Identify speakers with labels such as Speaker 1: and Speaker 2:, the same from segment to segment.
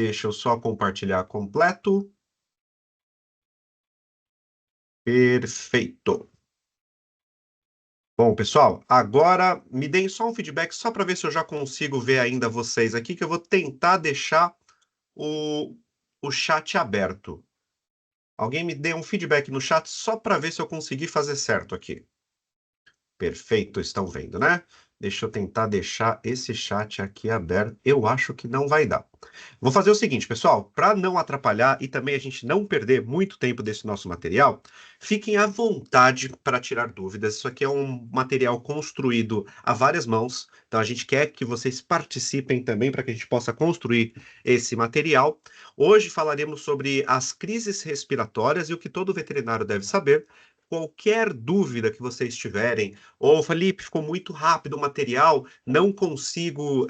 Speaker 1: Deixa eu só compartilhar completo. Perfeito. Bom, pessoal, agora me deem só um feedback, só para ver se eu já consigo ver ainda vocês aqui, que eu vou tentar deixar o, o chat aberto. Alguém me dê um feedback no chat só para ver se eu consegui fazer certo aqui. Perfeito, estão vendo, né? Deixa eu tentar deixar esse chat aqui aberto. Eu acho que não vai dar. Vou fazer o seguinte, pessoal, para não atrapalhar e também a gente não perder muito tempo desse nosso material, fiquem à vontade para tirar dúvidas. Isso aqui é um material construído a várias mãos, então a gente quer que vocês participem também para que a gente possa construir esse material. Hoje falaremos sobre as crises respiratórias e o que todo veterinário deve saber. Qualquer dúvida que vocês tiverem, ou Felipe, ficou muito rápido o material, não consigo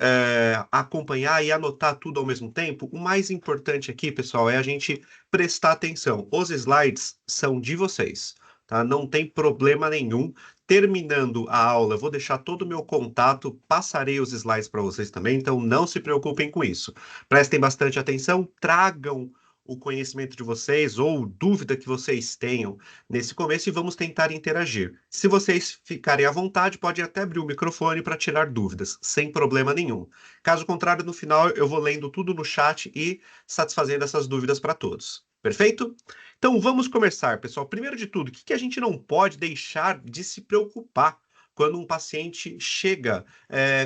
Speaker 1: acompanhar e anotar tudo ao mesmo tempo. O mais importante aqui, pessoal, é a gente prestar atenção. Os slides são de vocês, tá? Não tem problema nenhum. Terminando a aula, eu vou deixar todo o meu contato, passarei os slides para vocês também, então não se preocupem com isso. Prestem bastante atenção, tragam o conhecimento de vocês ou dúvida que vocês tenham nesse começo e vamos tentar interagir. Se vocês ficarem à vontade, podem até abrir o microfone para tirar dúvidas, sem problema nenhum. Caso contrário, no final eu vou lendo tudo no chat e satisfazendo essas dúvidas para todos. Perfeito? Então vamos começar, pessoal. Primeiro de tudo, o que a gente não pode deixar de se preocupar quando um paciente chega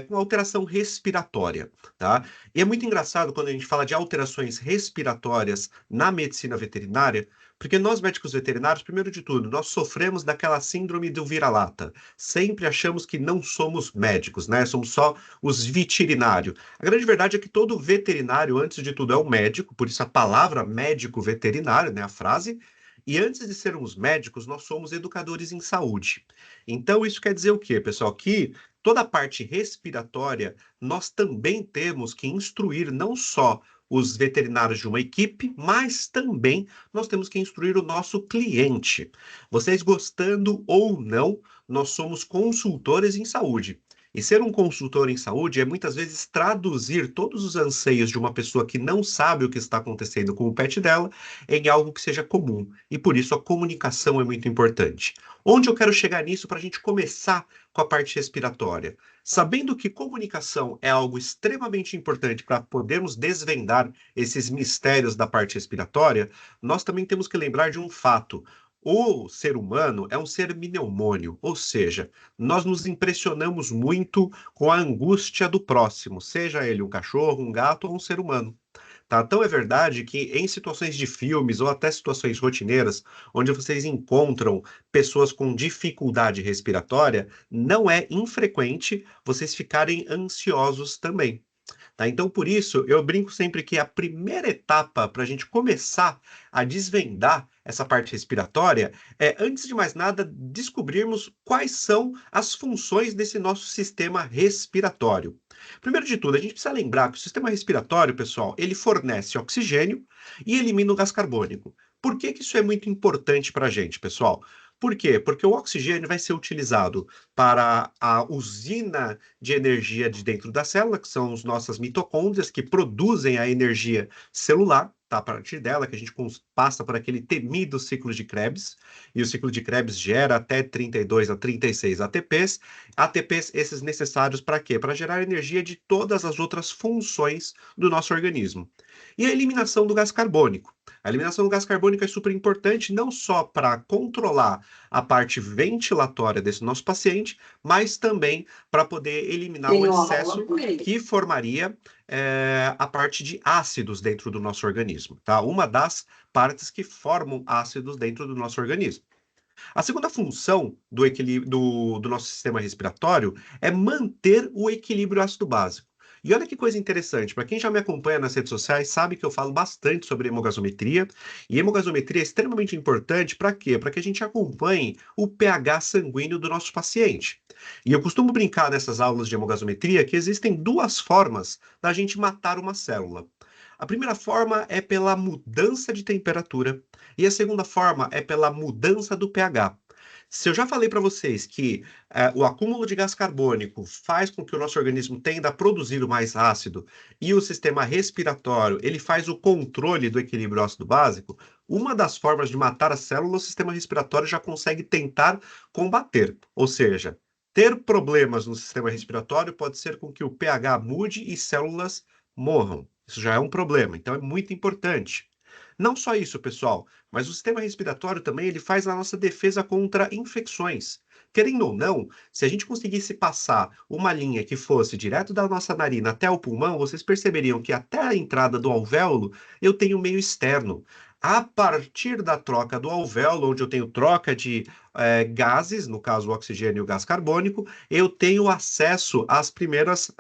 Speaker 1: com alteração respiratória, tá? E é muito engraçado quando a gente fala de alterações respiratórias na medicina veterinária, porque nós, médicos veterinários, primeiro de tudo, nós sofremos daquela síndrome do vira-lata. Sempre achamos que não somos médicos, né? Somos só os veterinários. A grande verdade é que todo veterinário, antes de tudo, é um médico, por isso a palavra médico veterinário, né? A frase. E antes de sermos médicos, nós somos educadores em saúde. Então, isso quer dizer o quê, pessoal? Que toda a parte respiratória, nós também temos que instruir não só os veterinários de uma equipe, mas também nós temos que instruir o nosso cliente. Vocês gostando ou não, nós somos consultores em saúde. E ser um consultor em saúde é muitas vezes traduzir todos os anseios de uma pessoa que não sabe o que está acontecendo com o pet dela em algo que seja comum. E por isso a comunicação é muito importante. Onde eu quero chegar nisso para a gente começar com a parte respiratória? Sabendo que comunicação é algo extremamente importante para podermos desvendar esses mistérios da parte respiratória, nós também temos que lembrar de um fato. O ser humano é um ser mnemônio, ou seja, nós nos impressionamos muito com a angústia do próximo, seja ele um cachorro, um gato ou um ser humano. Tá? Então é verdade que em situações de filmes ou até situações rotineiras, onde vocês encontram pessoas com dificuldade respiratória, não é infrequente vocês ficarem ansiosos também. Tá? Então, por isso, eu brinco sempre que a primeira etapa para a gente começar a desvendar essa parte respiratória é, antes de mais nada, descobrirmos quais são as funções desse nosso sistema respiratório. Primeiro de tudo, a gente precisa lembrar que o sistema respiratório, pessoal, ele fornece oxigênio e elimina o gás carbônico. Por que que isso é muito importante para a gente, pessoal? Por quê? Porque o oxigênio vai ser utilizado para a usina de energia de dentro da célula, que são as nossas mitocôndrias, que produzem a energia celular, tá? A partir dela que a gente passa por aquele temido ciclo de Krebs, e o ciclo de Krebs gera até 32 a 36 ATPs. ATPs esses necessários para quê? Para gerar energia de todas as outras funções do nosso organismo. E a eliminação do gás carbônico. A eliminação do gás carbônico é super importante não só para controlar a parte ventilatória desse nosso paciente, mas também para poder eliminar o excesso que formaria a parte de ácidos dentro do nosso organismo, tá? Uma das partes que formam ácidos dentro do nosso organismo. A segunda função do equilíbrio do nosso sistema respiratório é manter o equilíbrio ácido-básico. E olha que coisa interessante, para quem já me acompanha nas redes sociais, sabe que eu falo bastante sobre hemogasometria, e hemogasometria é extremamente importante para quê? Para que a gente acompanhe o pH sanguíneo do nosso paciente. E eu costumo brincar nessas aulas de hemogasometria que existem duas formas da gente matar uma célula. A primeira forma é pela mudança de temperatura e a segunda forma é pela mudança do pH. Se eu já falei para vocês que o acúmulo de gás carbônico faz com que o nosso organismo tenda a produzir o mais ácido e o sistema respiratório ele faz o controle do equilíbrio ácido básico, uma das formas de matar a célula, o sistema respiratório já consegue tentar combater. Ou seja, ter problemas no sistema respiratório pode ser com que o pH mude e células morram. Isso já é um problema, então é muito importante. Não só isso, pessoal, mas o sistema respiratório também ele faz a nossa defesa contra infecções. Querendo ou não, se a gente conseguisse passar uma linha que fosse direto da nossa narina até o pulmão, vocês perceberiam que até a entrada do alvéolo eu tenho meio externo. A partir da troca do alvéolo, onde eu tenho troca de gases, no caso o oxigênio e o gás carbônico, eu tenho acesso às primeiras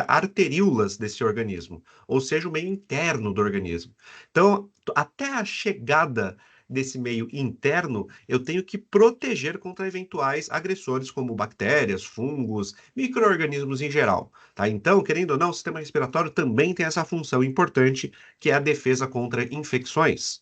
Speaker 1: arteríolas desse organismo, ou seja, o meio interno do organismo. Então, até a chegada desse meio interno, eu tenho que proteger contra eventuais agressores, como bactérias, fungos, micro-organismos em geral. Tá? Então, querendo ou não, o sistema respiratório também tem essa função importante, que é a defesa contra infecções.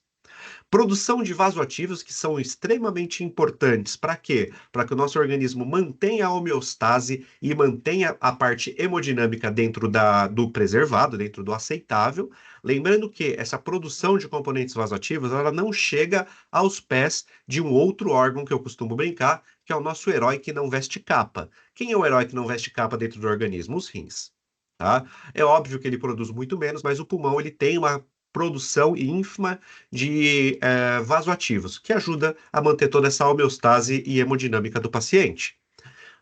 Speaker 1: Produção de vasoativos que são extremamente importantes. Para quê? Para que o nosso organismo mantenha a homeostase e mantenha a parte hemodinâmica dentro do preservado, dentro do aceitável. Lembrando que essa produção de componentes vasoativos, ela não chega aos pés de um outro órgão que eu costumo brincar, que é o nosso herói que não veste capa. Quem é o herói que não veste capa dentro do organismo? Os rins. Tá? É óbvio que ele produz muito menos, mas o pulmão ele tem uma produção ínfima de vasoativos, que ajuda a manter toda essa homeostase e hemodinâmica do paciente.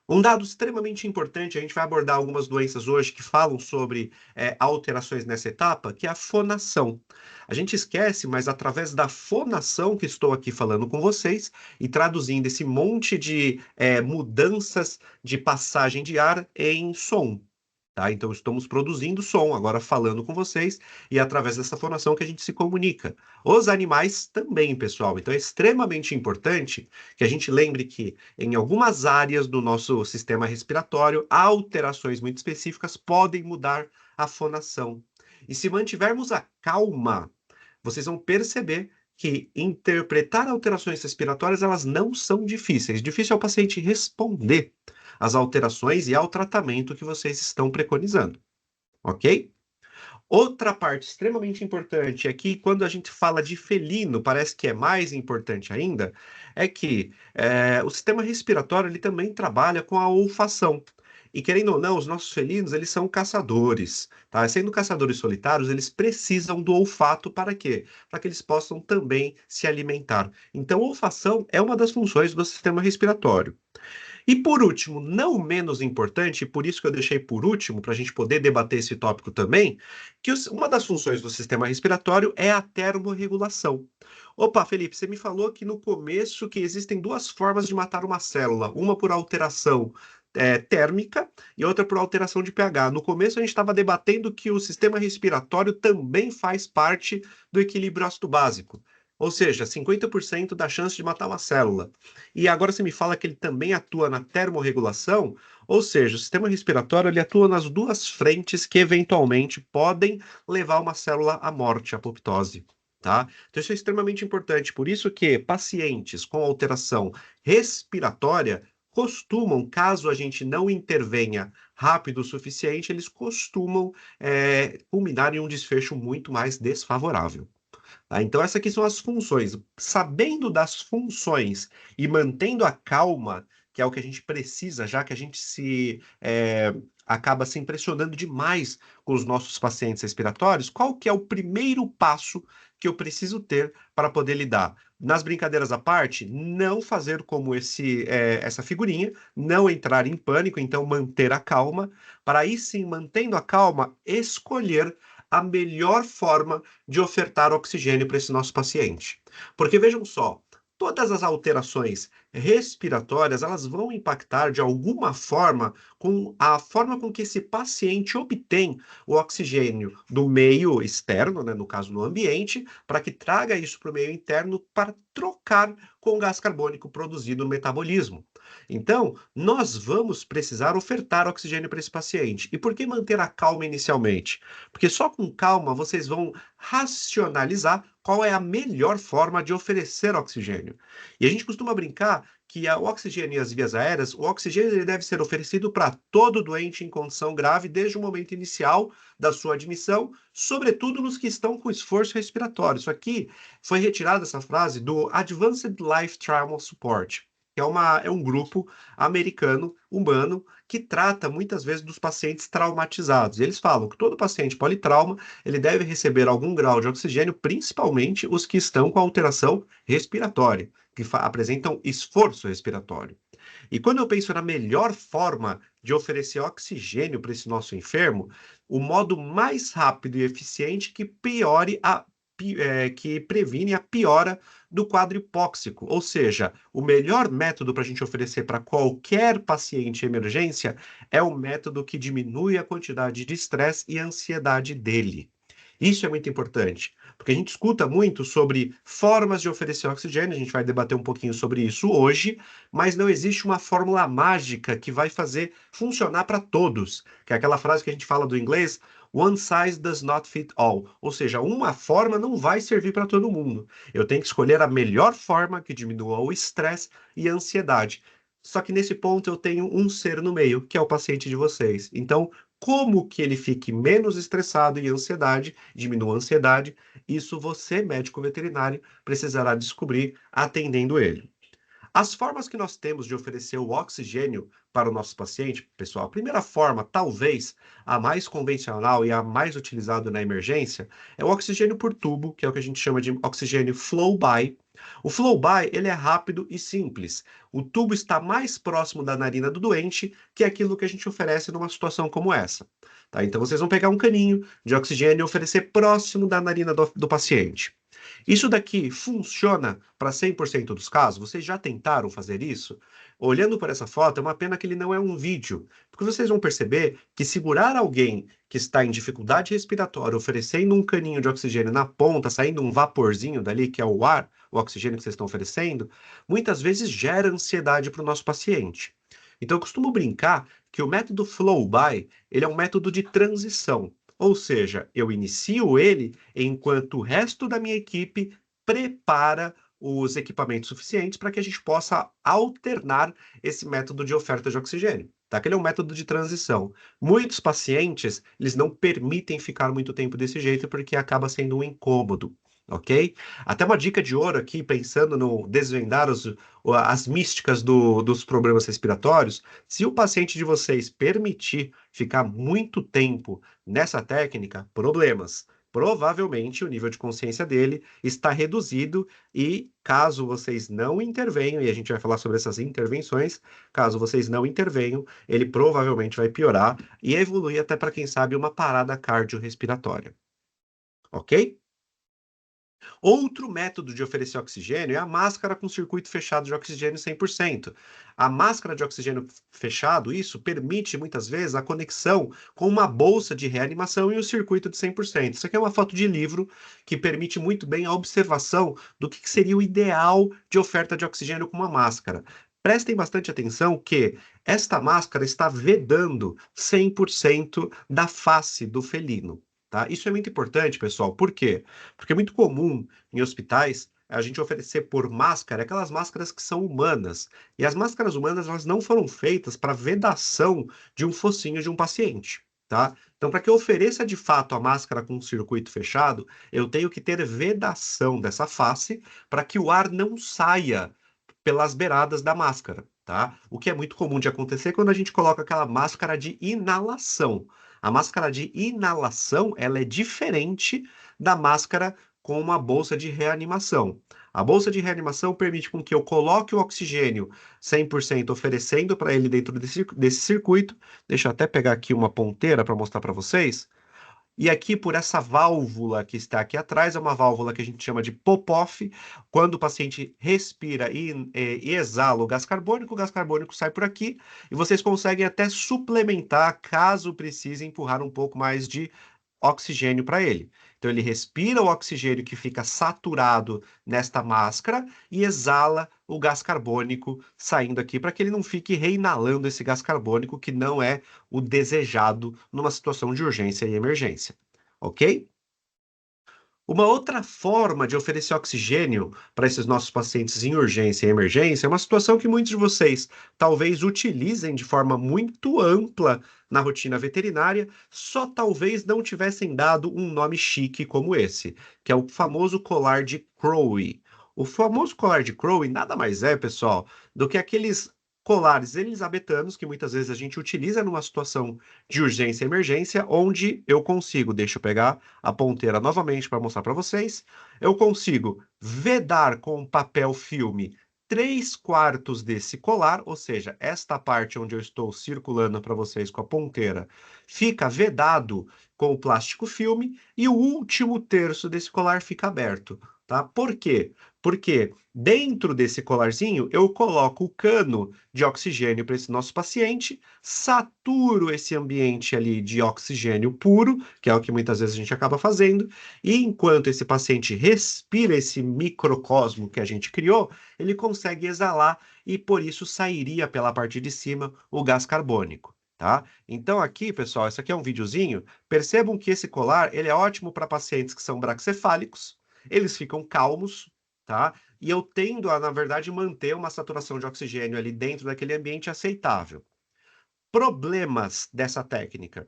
Speaker 1: Um dado extremamente importante, a gente vai abordar algumas doenças hoje que falam sobre alterações nessa etapa, que é a fonação. A gente esquece, mas através da fonação que estou aqui falando com vocês e traduzindo esse monte de mudanças de passagem de ar em som. Tá? Então, estamos produzindo som, agora falando com vocês, e é através dessa fonação que a gente se comunica. Os animais também, pessoal. Então, é extremamente importante que a gente lembre que, em algumas áreas do nosso sistema respiratório, alterações muito específicas podem mudar a fonação. E se mantivermos a calma, vocês vão perceber que interpretar alterações respiratórias elas não são difíceis. Difícil é o paciente responder às alterações e ao tratamento que vocês estão preconizando, ok? Outra parte extremamente importante aqui, quando a gente fala de felino, parece que é mais importante ainda, é que o sistema respiratório ele também trabalha com a olfação. E querendo ou não, os nossos felinos, eles são caçadores, tá? Sendo caçadores solitários, eles precisam do olfato para quê? Para que eles possam também se alimentar. Então, a olfação é uma das funções do sistema respiratório. E por último, não menos importante, e por isso que eu deixei por último, para a gente poder debater esse tópico também, que uma das funções do sistema respiratório é a termorregulação. Opa, Felipe, você me falou que no começo que existem duas formas de matar uma célula, uma por alteração térmica e outra por alteração de pH. No começo a gente estava debatendo que o sistema respiratório também faz parte do equilíbrio ácido básico. Ou seja, 50% da chance de matar uma célula. E agora você me fala que ele também atua na termorregulação, ou seja, o sistema respiratório ele atua nas duas frentes que eventualmente podem levar uma célula à morte, à apoptose. Tá? Então isso é extremamente importante. Por isso que pacientes com alteração respiratória costumam, caso a gente não intervenha rápido o suficiente, eles costumam culminar em um desfecho muito mais desfavorável. Tá? Então, essas aqui são as funções. Sabendo das funções e mantendo a calma, que é o que a gente precisa, já que a gente acaba se impressionando demais com os nossos pacientes respiratórios, qual que é o primeiro passo que eu preciso ter para poder lidar? Nas brincadeiras à parte, não fazer como essa figurinha, não entrar em pânico, então manter a calma, para aí sim, mantendo a calma, escolher a melhor forma de ofertar oxigênio para esse nosso paciente. Porque vejam só, todas as alterações respiratórias, elas vão impactar de alguma forma com a forma com que esse paciente obtém o oxigênio do meio externo, né, no caso no ambiente, para que traga isso para o meio interno para trocar com o gás carbônico produzido no metabolismo. Então, nós vamos precisar ofertar oxigênio para esse paciente. E por que manter a calma inicialmente? Porque só com calma vocês vão racionalizar qual é a melhor forma de oferecer oxigênio. E a gente costuma brincar que o oxigênio e as vias aéreas, o oxigênio ele deve ser oferecido para todo doente em condição grave desde o momento inicial da sua admissão, sobretudo nos que estão com esforço respiratório. Isso aqui foi retirado essa frase do Advanced Life Trauma Support, que é um grupo americano, humano, que trata muitas vezes dos pacientes traumatizados. E eles falam que todo paciente politrauma, ele deve receber algum grau de oxigênio, principalmente os que estão com alteração respiratória, que apresentam esforço respiratório. E quando eu penso na melhor forma de oferecer oxigênio para esse nosso enfermo, o modo mais rápido e eficiente que previne a piora do quadro hipóxico, ou seja, o melhor método para a gente oferecer para qualquer paciente em emergência é o método que diminui a quantidade de estresse e ansiedade dele. Isso é muito importante, porque a gente escuta muito sobre formas de oferecer oxigênio, a gente vai debater um pouquinho sobre isso hoje, mas não existe uma fórmula mágica que vai fazer funcionar para todos, que é aquela frase que a gente fala do inglês, one size does not fit all, ou seja, uma forma não vai servir para todo mundo. Eu tenho que escolher a melhor forma que diminua o estresse e a ansiedade. Só que nesse ponto eu tenho um ser no meio, que é o paciente de vocês. Então, como que ele fique menos estressado e diminua a ansiedade, isso você, médico veterinário, precisará descobrir atendendo ele. As formas que nós temos de oferecer o oxigênio para o nosso paciente, pessoal, a primeira forma, talvez a mais convencional e a mais utilizada na emergência, é o oxigênio por tubo, que é o que a gente chama de oxigênio flow-by. O flow-by, ele é rápido e simples. O tubo está mais próximo da narina do doente que aquilo que a gente oferece numa situação como essa. Tá? Então, vocês vão pegar um caninho de oxigênio e oferecer próximo da narina do paciente. Isso daqui funciona para 100% dos casos? Vocês já tentaram fazer isso? Olhando por essa foto, é uma pena que ele não é um vídeo, porque vocês vão perceber que segurar alguém que está em dificuldade respiratória, oferecendo um caninho de oxigênio na ponta, saindo um vaporzinho dali, que é o ar, o oxigênio que vocês estão oferecendo, muitas vezes gera ansiedade para o nosso paciente. Então, eu costumo brincar que o método flow-by, ele é um método de transição. Ou seja, eu inicio ele enquanto o resto da minha equipe prepara os equipamentos suficientes para que a gente possa alternar esse método de oferta de oxigênio. Tá? Que ele é um método de transição. Muitos pacientes, eles não permitem ficar muito tempo desse jeito porque acaba sendo um incômodo, ok? Até uma dica de ouro aqui, pensando no desvendar as místicas dos problemas respiratórios, se o paciente de vocês permitir ficar muito tempo nessa técnica, problemas. Provavelmente o nível de consciência dele está reduzido e, caso vocês não intervenham, e a gente vai falar sobre essas intervenções, caso vocês não intervenham, ele provavelmente vai piorar e evoluir até para, quem sabe, uma parada cardiorrespiratória. Ok? Outro método de oferecer oxigênio é a máscara com circuito fechado de oxigênio 100%. A máscara de oxigênio fechado, isso permite muitas vezes a conexão com uma bolsa de reanimação e o circuito de 100%. Isso aqui é uma foto de livro que permite muito bem a observação do que seria o ideal de oferta de oxigênio com uma máscara. Prestem bastante atenção que esta máscara está vedando 100% da face do felino. Tá? Isso é muito importante, pessoal. Por quê? Porque é muito comum em hospitais a gente oferecer por máscara aquelas máscaras que são humanas. E as máscaras humanas elas não foram feitas para vedação de um focinho de um paciente. Tá? Então, para que eu ofereça de fato a máscara com circuito fechado, eu tenho que ter vedação dessa face para que o ar não saia pelas beiradas da máscara, tá? O que é muito comum de acontecer quando a gente coloca aquela máscara de inalação. A máscara de inalação, ela é diferente da máscara com uma bolsa de reanimação. A bolsa de reanimação permite com que eu coloque o oxigênio 100% oferecendo para ele dentro desse circuito. Deixa eu até pegar aqui uma ponteira para mostrar para vocês. E aqui, por essa válvula que está aqui atrás, é uma válvula que a gente chama de pop-off. Quando o paciente respira e exala o gás carbônico sai por aqui e vocês conseguem até suplementar, caso precise, empurrar um pouco mais de oxigênio para ele. Então, ele respira o oxigênio que fica saturado nesta máscara e exala o gás carbônico saindo aqui, para que ele não fique reinalando esse gás carbônico, que não é o desejado numa situação de urgência e emergência. Ok? Uma outra forma de oferecer oxigênio para esses nossos pacientes em urgência e emergência é uma situação que muitos de vocês talvez utilizem de forma muito ampla na rotina veterinária, só talvez não tivessem dado um nome chique como esse, que é o famoso colar de Crowley. O famoso colar de Crowley nada mais é, pessoal, do que aqueles colares elisabetanos que muitas vezes a gente utiliza numa situação de urgência e emergência, onde eu consigo, deixa eu pegar a ponteira novamente para mostrar para vocês. Eu consigo vedar com papel filme 3/4 desse colar, ou seja, esta parte onde eu estou circulando para vocês com a ponteira, fica vedado com o plástico filme e o último terço desse colar fica aberto, tá? Por quê? Porque dentro desse colarzinho eu coloco o cano de oxigênio para esse nosso paciente, saturo esse ambiente ali de oxigênio puro, que é o que muitas vezes a gente acaba fazendo, e enquanto esse paciente respira esse microcosmo que a gente criou, ele consegue exalar e por isso sairia pela parte de cima o gás carbônico. Tá? Então aqui, pessoal, isso aqui é um videozinho. Percebam que esse colar ele é ótimo para pacientes que são braxcefálicos. Eles ficam calmos, tá? E eu tendo a, na verdade, manter uma saturação de oxigênio ali dentro daquele ambiente aceitável. Problemas dessa técnica.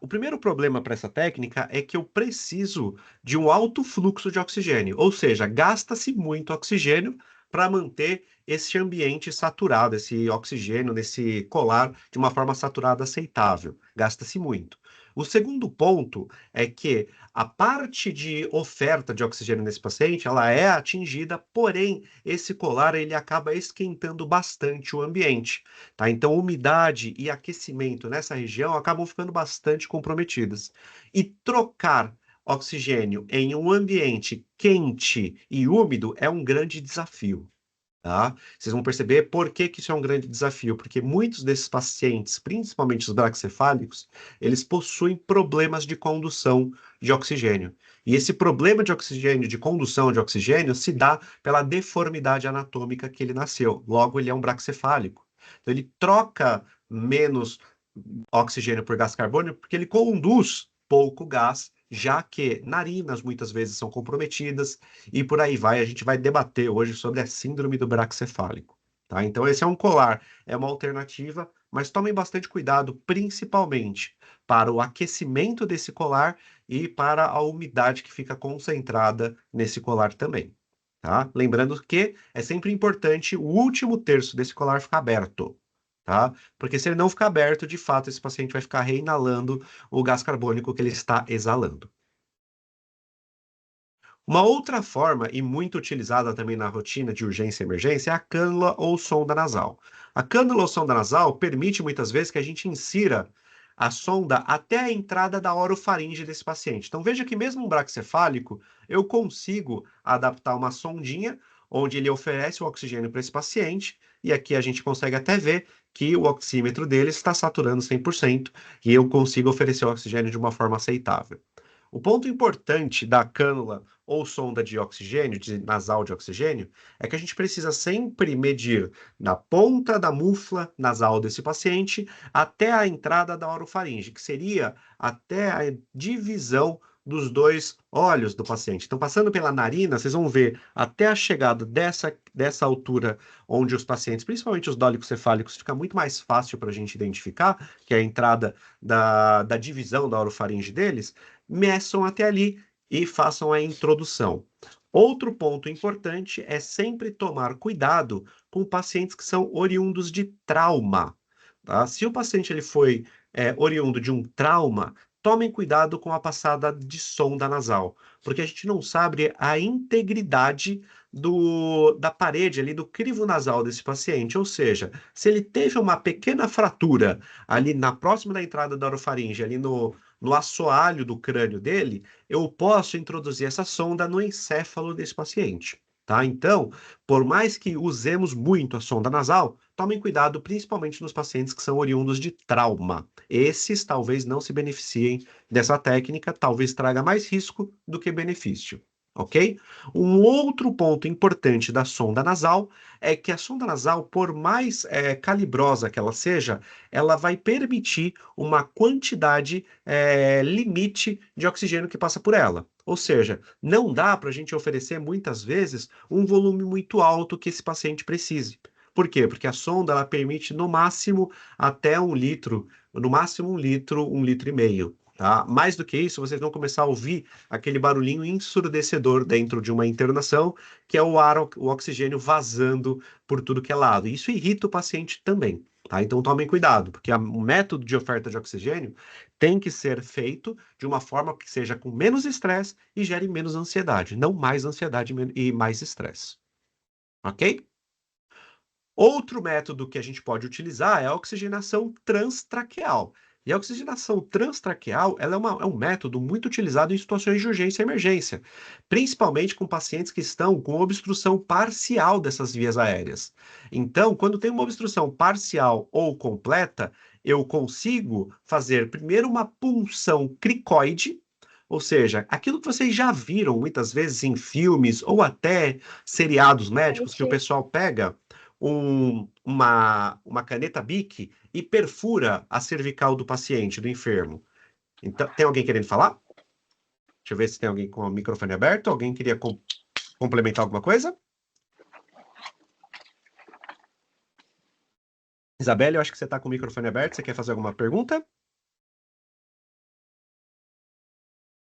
Speaker 1: O primeiro problema para essa técnica é que eu preciso de um alto fluxo de oxigênio, ou seja, gasta-se muito oxigênio para manter esse ambiente saturado, esse oxigênio nesse colar de uma forma saturada aceitável. Gasta-se muito. O segundo ponto é que a parte de oferta de oxigênio nesse paciente, ela é atingida, porém esse colar ele acaba esquentando bastante o ambiente. Tá? Então, umidade e aquecimento nessa região acabam ficando bastante comprometidas. E trocar oxigênio em um ambiente quente e úmido é um grande desafio. Tá? Vocês vão perceber por que que isso é um grande desafio, porque muitos desses pacientes, principalmente os braxcefálicos, eles possuem problemas de condução de oxigênio. E esse problema de oxigênio, de condução de oxigênio, se dá pela deformidade anatômica que ele nasceu. Logo, ele é um braxcefálico. Então, ele troca menos oxigênio por gás carbônico porque ele conduz pouco gás, já que narinas muitas vezes são comprometidas e por aí vai. A gente vai debater hoje sobre a síndrome do braxcefálico, tá? Então esse é um colar, é uma alternativa, mas tomem bastante cuidado, principalmente para o aquecimento desse colar e para a umidade que fica concentrada nesse colar também, tá? Lembrando que é sempre importante o último terço desse colar ficar aberto, tá? Porque se ele não ficar aberto, de fato, esse paciente vai ficar reinalando o gás carbônico que ele está exalando. Uma outra forma, e muito utilizada também na rotina de urgência e emergência, é a cânula ou sonda nasal. A cânula ou sonda nasal permite muitas vezes que a gente insira a sonda até a entrada da orofaringe desse paciente. Então veja que mesmo um braxcefálico, eu consigo adaptar uma sondinha onde ele oferece o oxigênio para esse paciente, e aqui a gente consegue até ver que o oxímetro dele está saturando 100% e eu consigo oferecer o oxigênio de uma forma aceitável. O ponto importante da cânula ou sonda de oxigênio, de nasal de oxigênio, é que a gente precisa sempre medir na ponta da mufla nasal desse paciente até a entrada da orofaringe, que seria até a divisão dos dois olhos do paciente. Então, passando pela narina, vocês vão ver até a chegada dessa altura, onde os pacientes, principalmente os dólicos-cefálicos, fica muito mais fácil para a gente identificar, que é a entrada da divisão da orofaringe deles, meçam até ali e façam a introdução. Outro ponto importante é sempre tomar cuidado com pacientes que são oriundos de trauma. Tá? Se o paciente ele foi oriundo de um trauma, tomem cuidado com a passada de sonda nasal, porque a gente não sabe a integridade da parede ali do crivo nasal desse paciente, ou seja, se ele teve uma pequena fratura ali na próxima da entrada da orofaringe, ali no assoalho do crânio dele, eu posso introduzir essa sonda no encéfalo desse paciente. Tá? Então, por mais que usemos muito a sonda nasal, tomem cuidado, principalmente nos pacientes que são oriundos de trauma. Esses talvez não se beneficiem dessa técnica, talvez traga mais risco do que benefício. Ok? Um outro ponto importante da sonda nasal é que a sonda nasal, por mais calibrosa que ela seja, ela vai permitir uma quantidade limite de oxigênio que passa por ela. Ou seja, não dá para a gente oferecer muitas vezes um volume muito alto que esse paciente precise. Por quê? Porque a sonda ela permite no máximo até 1 litro, no máximo 1 litro, 1,5 litros. Tá? Mais do que isso, vocês vão começar a ouvir aquele barulhinho ensurdecedor dentro de uma internação, que é o ar, o oxigênio vazando por tudo que é lado. Isso irrita o paciente também, tá? Então tomem cuidado, porque o método de oferta de oxigênio tem que ser feito de uma forma que seja com menos estresse e gere menos ansiedade, não mais ansiedade e mais estresse. Ok? Outro método que a gente pode utilizar é a oxigenação transtraqueal. E a oxigenação transtraqueal é um método muito utilizado em situações de urgência e emergência, principalmente com pacientes que estão com obstrução parcial dessas vias aéreas. Então, quando tem uma obstrução parcial ou completa, eu consigo fazer primeiro uma punção cricoide, ou seja, aquilo que vocês já viram muitas vezes em filmes ou até seriados médicos, que o pessoal pega uma caneta Bic e perfura a cervical do paciente, do enfermo. Então, tem alguém querendo falar? Deixa eu ver se tem alguém com o microfone aberto. Alguém queria complementar alguma coisa? Isabelle, eu acho que você está com o microfone aberto. Você quer fazer alguma pergunta?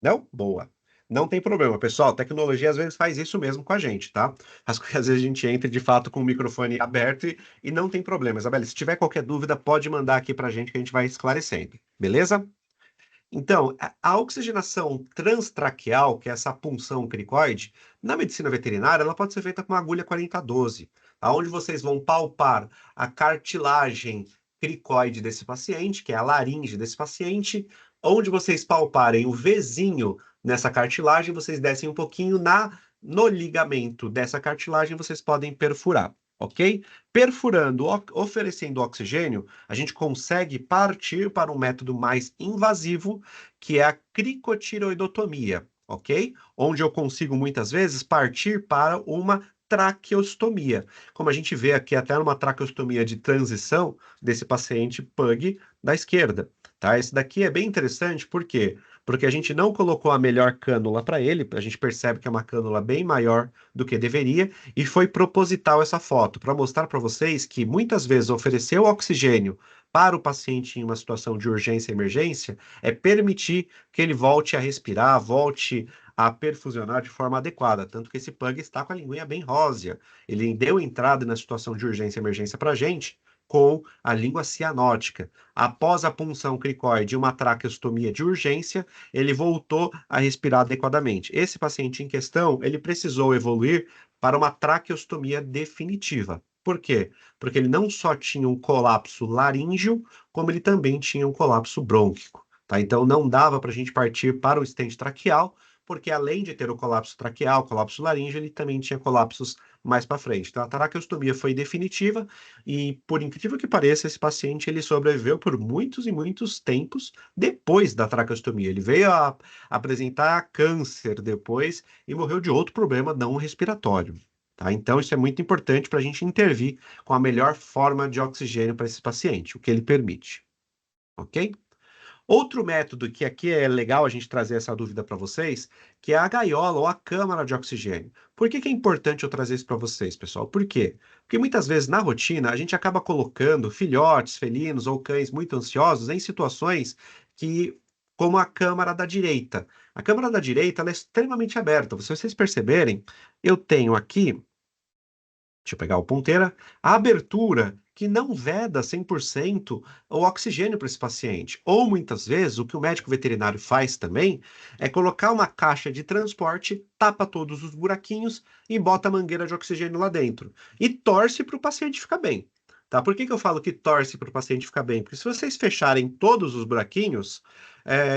Speaker 1: Não? Boa. Não tem problema, pessoal. Tecnologia às vezes faz isso mesmo com a gente, tá? Às vezes a gente entra de fato com o microfone aberto e não tem problema. Isabelle, se tiver qualquer dúvida, pode mandar aqui pra gente que a gente vai esclarecendo. Beleza? Então, a oxigenação transtraqueal, que é essa punção cricoide, na medicina veterinária, ela pode ser feita com uma agulha 4012, aonde vocês vão palpar a cartilagem cricoide desse paciente, que é a laringe desse paciente, onde vocês palparem o vezinho nessa cartilagem, vocês descem um pouquinho no ligamento dessa cartilagem, vocês podem perfurar, ok? Perfurando, oferecendo oxigênio, a gente consegue partir para um método mais invasivo, que é a cricotireoidotomia, ok? Onde eu consigo muitas vezes partir para uma traqueostomia, como a gente vê aqui até numa traqueostomia de transição desse paciente PUG da esquerda, tá? Esse daqui é bem interessante, por quê? Porque a gente não colocou a melhor cânula para ele, a gente percebe que é uma cânula bem maior do que deveria, e foi proposital essa foto, para mostrar para vocês que muitas vezes oferecer o oxigênio para o paciente em uma situação de urgência e emergência é permitir que ele volte a respirar, volte a perfusionar de forma adequada. Tanto que esse pug está com a linguinha bem rósea. Ele deu entrada na situação de urgência e emergência para a gente com a língua cianótica. Após a punção cricoide e uma traqueostomia de urgência, ele voltou a respirar adequadamente. Esse paciente em questão, ele precisou evoluir para uma traqueostomia definitiva. Por quê? Porque ele não só tinha um colapso laríngeo, como ele também tinha um colapso brônquico. Tá? Então não dava para a gente partir para o stent traqueal, porque além de ter o colapso traqueal, colapso laríngeo, ele também tinha colapsos mais para frente. Então a traqueostomia foi definitiva e, por incrível que pareça, esse paciente ele sobreviveu por muitos e muitos tempos depois da traqueostomia. Ele veio a apresentar câncer depois e morreu de outro problema não respiratório. Tá? Então, isso é muito importante para a gente intervir com a melhor forma de oxigênio para esse paciente, o que ele permite. Ok? Outro método que aqui é legal a gente trazer essa dúvida para vocês, que é a gaiola ou a câmara de oxigênio. Por que que é importante eu trazer isso para vocês, pessoal? Por quê? Porque muitas vezes na rotina a gente acaba colocando filhotes, felinos ou cães muito ansiosos em situações que, como a câmara da direita. A câmara da direita ela é extremamente aberta. Se vocês perceberem, eu tenho aqui. Deixa eu pegar o ponteira. A abertura que não veda 100% o oxigênio para esse paciente. Ou muitas vezes o que o médico veterinário faz também é colocar uma caixa de transporte, tapa todos os buraquinhos e bota a mangueira de oxigênio lá dentro. E torce para o paciente ficar bem. Tá? Por que que eu falo que torce para o paciente ficar bem? Porque se vocês fecharem todos os buraquinhos,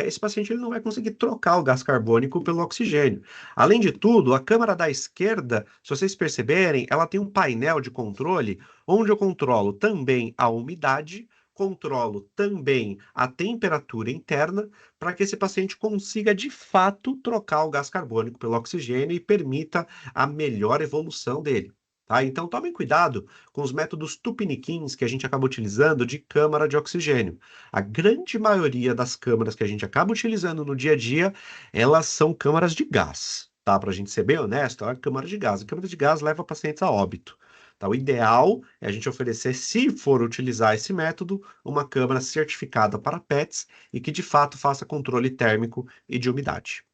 Speaker 1: esse paciente ele não vai conseguir trocar o gás carbônico pelo oxigênio. Além de tudo, a câmara da esquerda, se vocês perceberem, ela tem um painel de controle onde eu controlo também a umidade, controlo também a temperatura interna para que esse paciente consiga, de fato, trocar o gás carbônico pelo oxigênio e permita a melhor evolução dele. Tá? Então, tomem cuidado com os métodos tupiniquins que a gente acaba utilizando de câmara de oxigênio. A grande maioria das câmaras que a gente acaba utilizando no dia a dia, elas são câmaras de gás. Tá? Para a gente ser bem honesto, é uma câmara de gás. A câmara de gás leva pacientes a óbito. Tá? O ideal é a gente oferecer, se for utilizar esse método, uma câmara certificada para PETs e que de fato faça controle térmico e de umidade.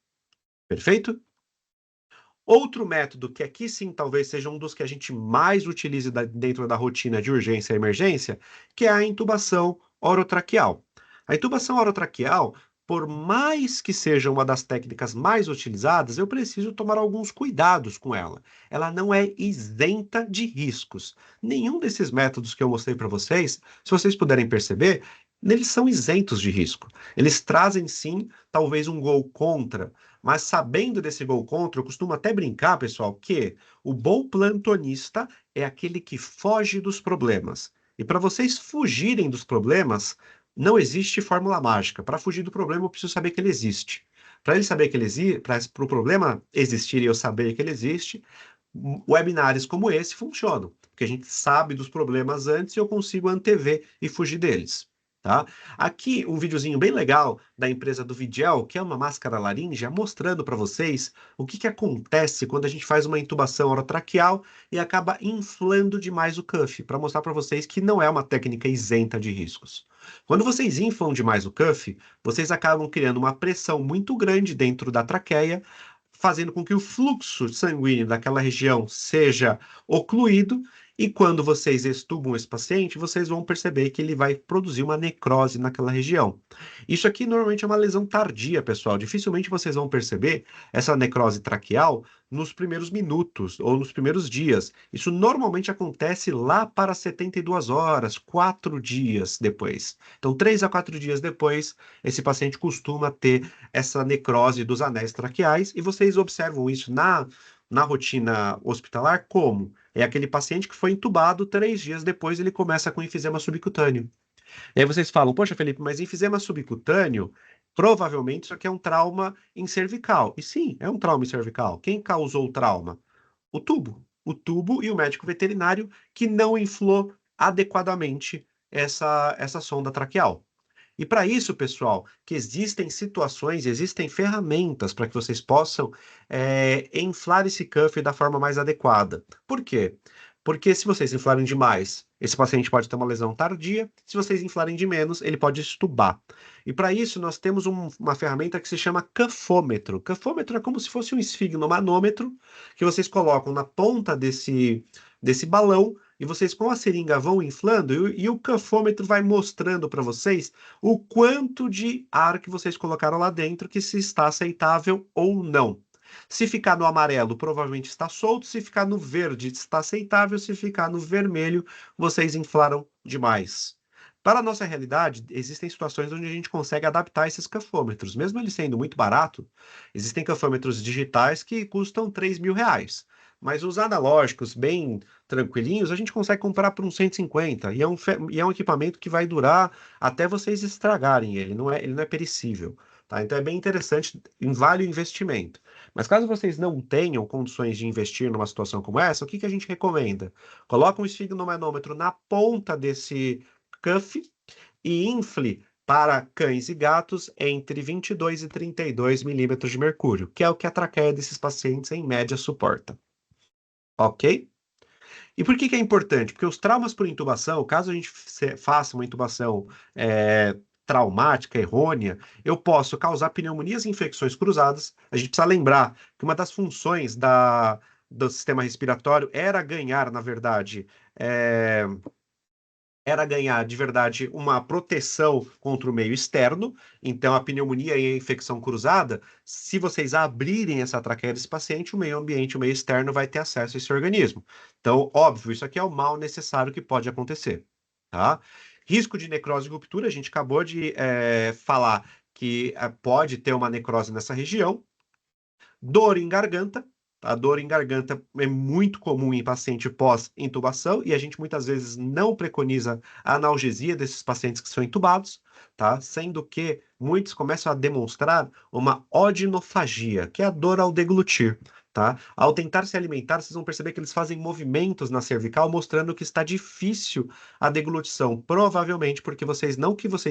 Speaker 1: Perfeito? Outro método, que aqui sim talvez seja um dos que a gente mais utilize dentro da rotina de urgência e emergência, que é a intubação orotraqueal. A intubação orotraqueal, por mais que seja uma das técnicas mais utilizadas, eu preciso tomar alguns cuidados com ela. Ela não é isenta de riscos. Nenhum desses métodos que eu mostrei para vocês, se vocês puderem perceber, eles são isentos de risco. Eles trazem sim, talvez um gol contra, mas sabendo desse gol contra, eu costumo até brincar, pessoal, que o bom plantonista é aquele que foge dos problemas. E para vocês fugirem dos problemas, não existe fórmula mágica. Para fugir do problema, eu preciso saber que ele existe. Para ele saber que ele existe, para o problema existir e eu saber que ele existe, webinários como esse funcionam, porque a gente sabe dos problemas antes e eu consigo antever e fugir deles. Tá? Aqui um videozinho bem legal da empresa do Vigel, que é uma máscara laríngea, mostrando para vocês o que, que acontece quando a gente faz uma intubação orotraqueal e acaba inflando demais o cuff, para mostrar para vocês que não é uma técnica isenta de riscos. Quando vocês inflam demais o cuff, vocês acabam criando uma pressão muito grande dentro da traqueia, fazendo com que o fluxo sanguíneo daquela região seja ocluído, e quando vocês extubam esse paciente, vocês vão perceber que ele vai produzir uma necrose naquela região. Isso aqui normalmente é uma lesão tardia, pessoal. Dificilmente vocês vão perceber essa necrose traqueal nos primeiros minutos ou nos primeiros dias. Isso normalmente acontece lá para 72 horas, 4 dias depois. Então, 3 a 4 dias depois, esse paciente costuma ter essa necrose dos anéis traqueais, e vocês observam isso na rotina hospitalar como? É aquele paciente que foi entubado 3 dias depois, ele começa com enfisema subcutâneo. E aí vocês falam, poxa, Felipe, mas enfisema subcutâneo, provavelmente isso aqui é um trauma em cervical. E sim, é um trauma em cervical. Quem causou o trauma? O tubo. O tubo e o médico veterinário que não inflou adequadamente essa sonda traqueal. E para isso, pessoal, que existem situações, existem ferramentas para que vocês possam inflar esse cuff da forma mais adequada. Por quê? Porque se vocês inflarem demais, esse paciente pode ter uma lesão tardia. Se vocês inflarem de menos, ele pode estubar. E para isso, nós temos uma ferramenta que se chama cuffômetro. Cuffômetro é como se fosse um esfigmomanômetro que vocês colocam na ponta desse balão e vocês com a seringa vão inflando e o cuffômetro vai mostrando para vocês o quanto de ar que vocês colocaram lá dentro, que se está aceitável ou não. Se ficar no amarelo, provavelmente está solto. Se ficar no verde, está aceitável. Se ficar no vermelho, vocês inflaram demais. Para a nossa realidade, existem situações onde a gente consegue adaptar esses cafômetros. Mesmo ele sendo muito barato, existem cafômetros digitais que custam R$ 3.000. Mas os analógicos, bem tranquilinhos, a gente consegue comprar por uns 150. E é um equipamento que vai durar até vocês estragarem ele. Ele não é perecível. Tá? Então é bem interessante, vale o investimento. Mas caso vocês não tenham condições de investir numa situação como essa, o que que a gente recomenda? Coloca um esfigmomanômetro na ponta desse cuff e infle para cães e gatos entre 22 e 32 milímetros de mercúrio, que é o que a traqueia desses pacientes em média suporta. Ok? E por que que é importante? Porque os traumas por intubação, caso a gente faça uma intubação traumática, errônea, eu posso causar pneumonias e infecções cruzadas. A gente precisa lembrar que uma das funções do sistema respiratório era ganhar, na verdade, era ganhar de verdade uma proteção contra o meio externo. Então, a pneumonia e a infecção cruzada, se vocês abrirem essa traqueia desse paciente, o meio ambiente, o meio externo vai ter acesso a esse organismo. Então, óbvio, isso aqui é o mal necessário que pode acontecer, tá? Risco de necrose e ruptura, a gente acabou de falar que pode ter uma necrose nessa região. Dor em garganta, A dor em garganta é muito comum em paciente pós-intubação e a gente muitas vezes não preconiza a analgesia desses pacientes que são intubados, tá? Sendo que muitos começam a demonstrar uma odinofagia, que é a dor ao deglutir. Tá? Ao tentar se alimentar, vocês vão perceber que eles fazem movimentos na cervical, mostrando que está difícil a deglutição, provavelmente porque vocês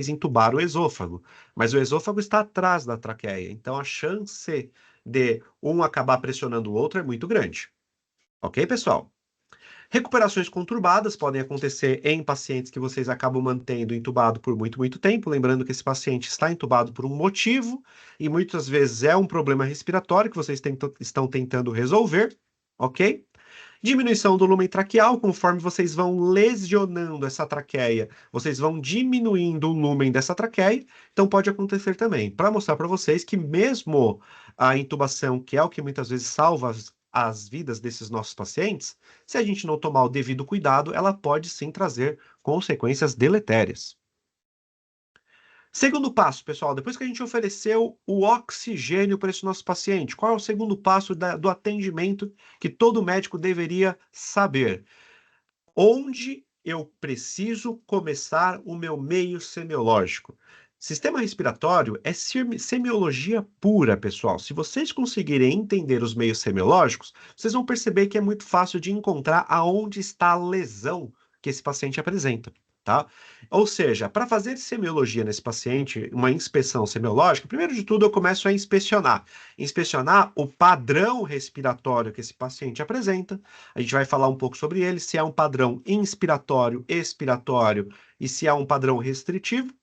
Speaker 1: entubaram o esôfago, mas o esôfago está atrás da traqueia, então a chance de um acabar pressionando o outro é muito grande. Ok, pessoal? Recuperações conturbadas podem acontecer em pacientes que vocês acabam mantendo entubado por muito, muito tempo. Lembrando que esse paciente está entubado por um motivo e muitas vezes é um problema respiratório que vocês estão tentando resolver, ok? Diminuição do lumen traqueal, conforme vocês vão lesionando essa traqueia, vocês vão diminuindo o lumen dessa traqueia, então pode acontecer também. Para mostrar para vocês que mesmo a intubação, que é o que muitas vezes salva as vidas desses nossos pacientes, se a gente não tomar o devido cuidado, ela pode sim trazer consequências deletérias. Segundo passo, pessoal, depois que a gente ofereceu o oxigênio para esse nosso paciente, qual é o segundo passo do atendimento que todo médico deveria saber? Onde eu preciso começar o meu meio semiológico? Sistema respiratório é semiologia pura, pessoal. Se vocês conseguirem entender os meios semiológicos, vocês vão perceber que é muito fácil de encontrar aonde está a lesão que esse paciente apresenta, tá? Ou seja, para fazer semiologia nesse paciente, uma inspeção semiológica, primeiro de tudo eu começo a inspecionar o padrão respiratório que esse paciente apresenta. A gente vai falar um pouco sobre ele, se é um padrão inspiratório, expiratório e se é um padrão restritivo.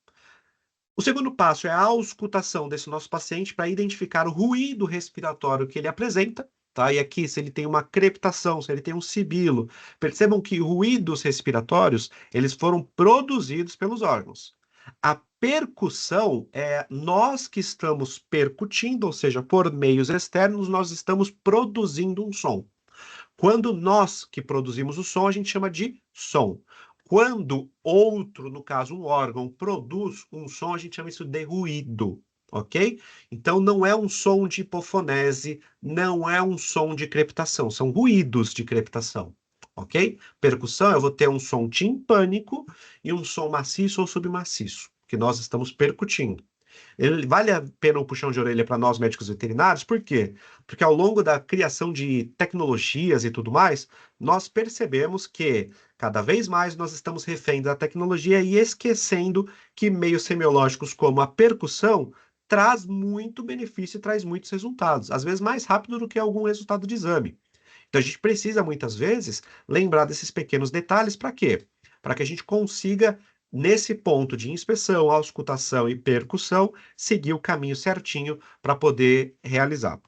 Speaker 1: O segundo passo é a auscultação desse nosso paciente para identificar o ruído respiratório que ele apresenta, tá? E aqui, se ele tem uma crepitação, se ele tem um sibilo, percebam que ruídos respiratórios, eles foram produzidos pelos órgãos. A percussão é nós que estamos percutindo, ou seja, por meios externos, nós estamos produzindo um som. Quando nós que produzimos o som, a gente chama de som. Quando outro, no caso um órgão, produz um som, a gente chama isso de ruído, ok? Então não é um som de hipofonese, não é um som de crepitação, são ruídos de crepitação, ok? Percussão, eu vou ter um som timpânico e um som maciço ou submaciço, que nós estamos percutindo. Vale a pena um puxão de orelha para nós médicos veterinários, por quê? Porque ao longo da criação de tecnologias e tudo mais, nós percebemos que cada vez mais nós estamos refém da tecnologia e esquecendo que meios semiológicos como a percussão traz muito benefício e traz muitos resultados, às vezes mais rápido do que algum resultado de exame. Então a gente precisa muitas vezes lembrar desses pequenos detalhes para quê? Para que a gente consiga nesse ponto de inspeção, auscultação e percussão, seguir o caminho certinho para poder realizar.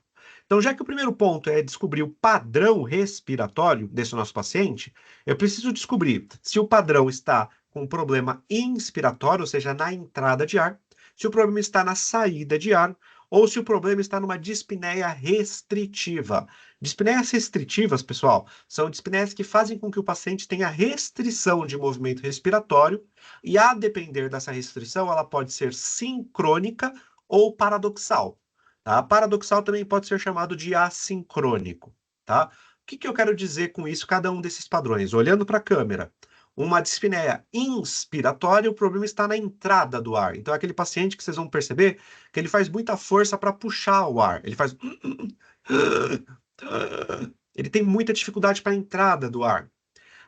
Speaker 1: Então, já que o primeiro ponto é descobrir o padrão respiratório desse nosso paciente, eu preciso descobrir se o padrão está com um problema inspiratório, ou seja, na entrada de ar, se o problema está na saída de ar, ou se o problema está numa dispneia restritiva. Dispneias restritivas, pessoal, são dispneias que fazem com que o paciente tenha restrição de movimento respiratório, e a depender dessa restrição, ela pode ser sincrônica ou paradoxal. Tá? Paradoxal também pode ser chamado de assincrônico. Tá? O que eu quero dizer com isso, cada um desses padrões? Olhando para a câmera, uma dispneia inspiratória, o problema está na entrada do ar. Então, é aquele paciente que vocês vão perceber que ele faz muita força para puxar o ar. Ele faz. Ele tem muita dificuldade para a entrada do ar.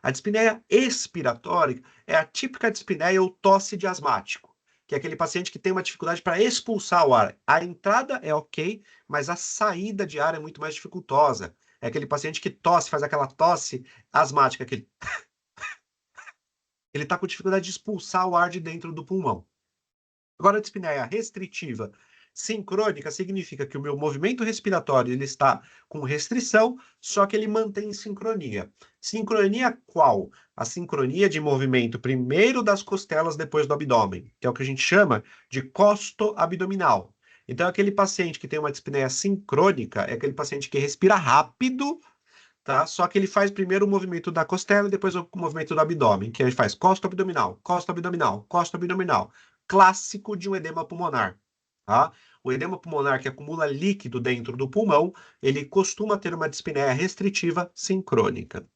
Speaker 1: A dispneia expiratória é a típica dispneia ou tosse de asmático, que é aquele paciente que tem uma dificuldade para expulsar o ar. A entrada é ok, mas a saída de ar é muito mais dificultosa. É aquele paciente que tosse, faz aquela tosse asmática, aquele... ele está com dificuldade de expulsar o ar de dentro do pulmão. Agora, a dispneia restritiva sincrônica significa que o meu movimento respiratório ele está com restrição, só que ele mantém sincronia. Sincronia qual? A sincronia de movimento primeiro das costelas, depois do abdômen, que é o que a gente chama de costo-abdominal. Então, aquele paciente que tem uma dispneia sincrônica é aquele paciente que respira rápido, tá? Só que ele faz primeiro o movimento da costela e depois o movimento do abdômen, que ele faz costo-abdominal, costo-abdominal, costo-abdominal. Clássico de um edema pulmonar, tá? o edema pulmonar que acumula líquido dentro do pulmão, ele costuma ter uma dispneia restritiva sincrônica.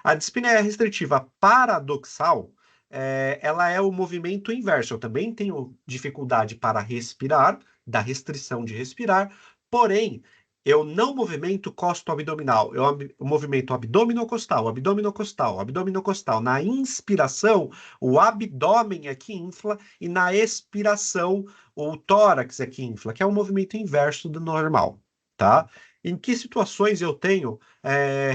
Speaker 1: A dispneia restritiva paradoxal, ela é o movimento inverso. Eu também tenho dificuldade para respirar, da restrição de respirar, porém, eu não movimento costo-abdominal, eu movimento abdominocostal, abdominocostal, abdominocostal. Na inspiração, o abdômen é que infla e na expiração, o tórax é que infla, que é o movimento inverso do normal, tá? Em que situações eu tenho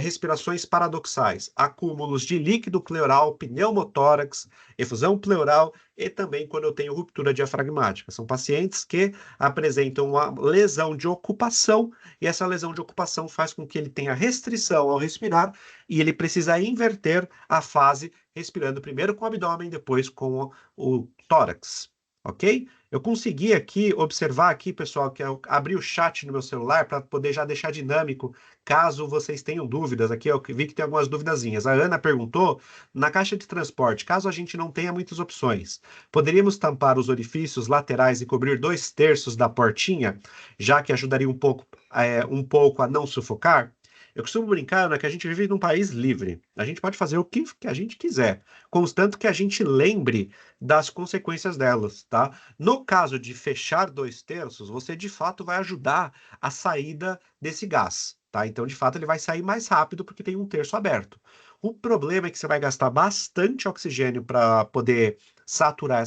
Speaker 1: respirações paradoxais, acúmulos de líquido pleural, pneumotórax, efusão pleural e também quando eu tenho ruptura diafragmática. São pacientes que apresentam uma lesão de ocupação e essa lesão de ocupação faz com que ele tenha restrição ao respirar e ele precisa inverter a fase, respirando primeiro com o abdômen, depois com o tórax, ok? Eu consegui aqui observar aqui, pessoal, que eu abri o chat no meu celular para poder já deixar dinâmico, caso vocês tenham dúvidas. Aqui eu vi que tem algumas duvidazinhas. A Ana perguntou, na caixa de transporte, caso a gente não tenha muitas opções, poderíamos tampar os orifícios laterais e cobrir 2/3 da portinha, já que ajudaria um pouco a não sufocar? Eu costumo brincar, né, que a gente vive num país livre. A gente pode fazer o que a gente quiser, contanto que a gente lembre das consequências delas, tá? No caso de fechar 2/3, você de fato vai ajudar a saída desse gás, tá? Então, de fato, ele vai sair mais rápido porque tem 1/3 aberto. O problema é que você vai gastar bastante oxigênio para poder saturar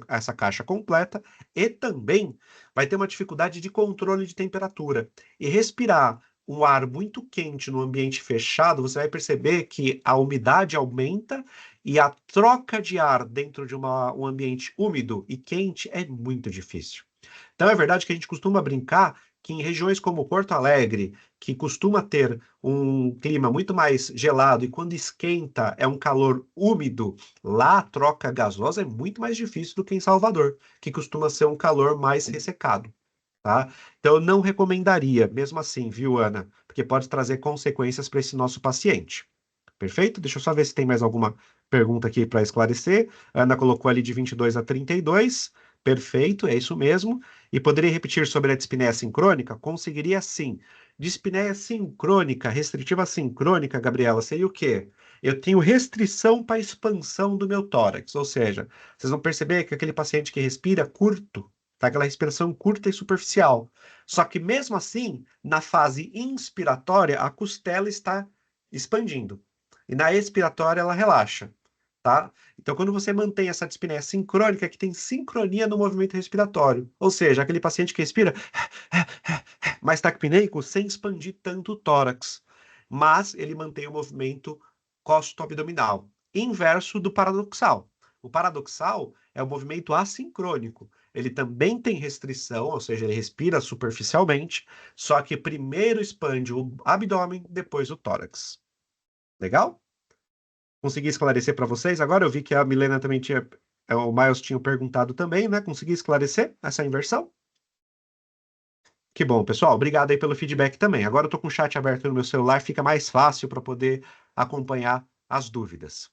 Speaker 1: essa caixa completa e também vai ter uma dificuldade de controle de temperatura. E respirar um ar muito quente no ambiente fechado, você vai perceber que a umidade aumenta e a troca de ar dentro de um ambiente úmido e quente é muito difícil. Então é verdade que a gente costuma brincar que em regiões como Porto Alegre, que costuma ter um clima muito mais gelado e quando esquenta é um calor úmido, lá a troca gasosa é muito mais difícil do que em Salvador, que costuma ser um calor mais ressecado, tá? Então eu não recomendaria, mesmo assim, viu, Ana? Porque pode trazer consequências para esse nosso paciente. Perfeito? Deixa eu só ver se tem mais alguma pergunta aqui para esclarecer. A Ana colocou ali de 22 a 32. Perfeito, é isso mesmo. E poderia repetir sobre a dispneia sincrônica? Conseguiria sim. Dispneia sincrônica, restritiva sincrônica, Gabriela, seria o quê? Eu tenho restrição para a expansão do meu tórax, ou seja, vocês vão perceber que aquele paciente que respira curto, tá? Aquela respiração curta e superficial. Só que mesmo assim, na fase inspiratória, a costela está expandindo. E na expiratória ela relaxa, tá? Então, quando você mantém essa dispneia sincrônica, que tem sincronia no movimento respiratório, ou seja, aquele paciente que respira mais taquipneico sem expandir tanto o tórax, mas ele mantém o movimento costo-abdominal, inverso do paradoxal. O paradoxal é o movimento assincrônico. Ele também tem restrição, ou seja, ele respira superficialmente, só que primeiro expande o abdômen, depois o tórax. Legal? Consegui esclarecer para vocês? Agora eu vi que a Milena também tinha, o Miles tinha perguntado também, né? Consegui esclarecer essa inversão? Que bom, pessoal. Obrigado aí pelo feedback também. Agora eu tô com o chat aberto no meu celular, fica mais fácil para poder acompanhar as dúvidas.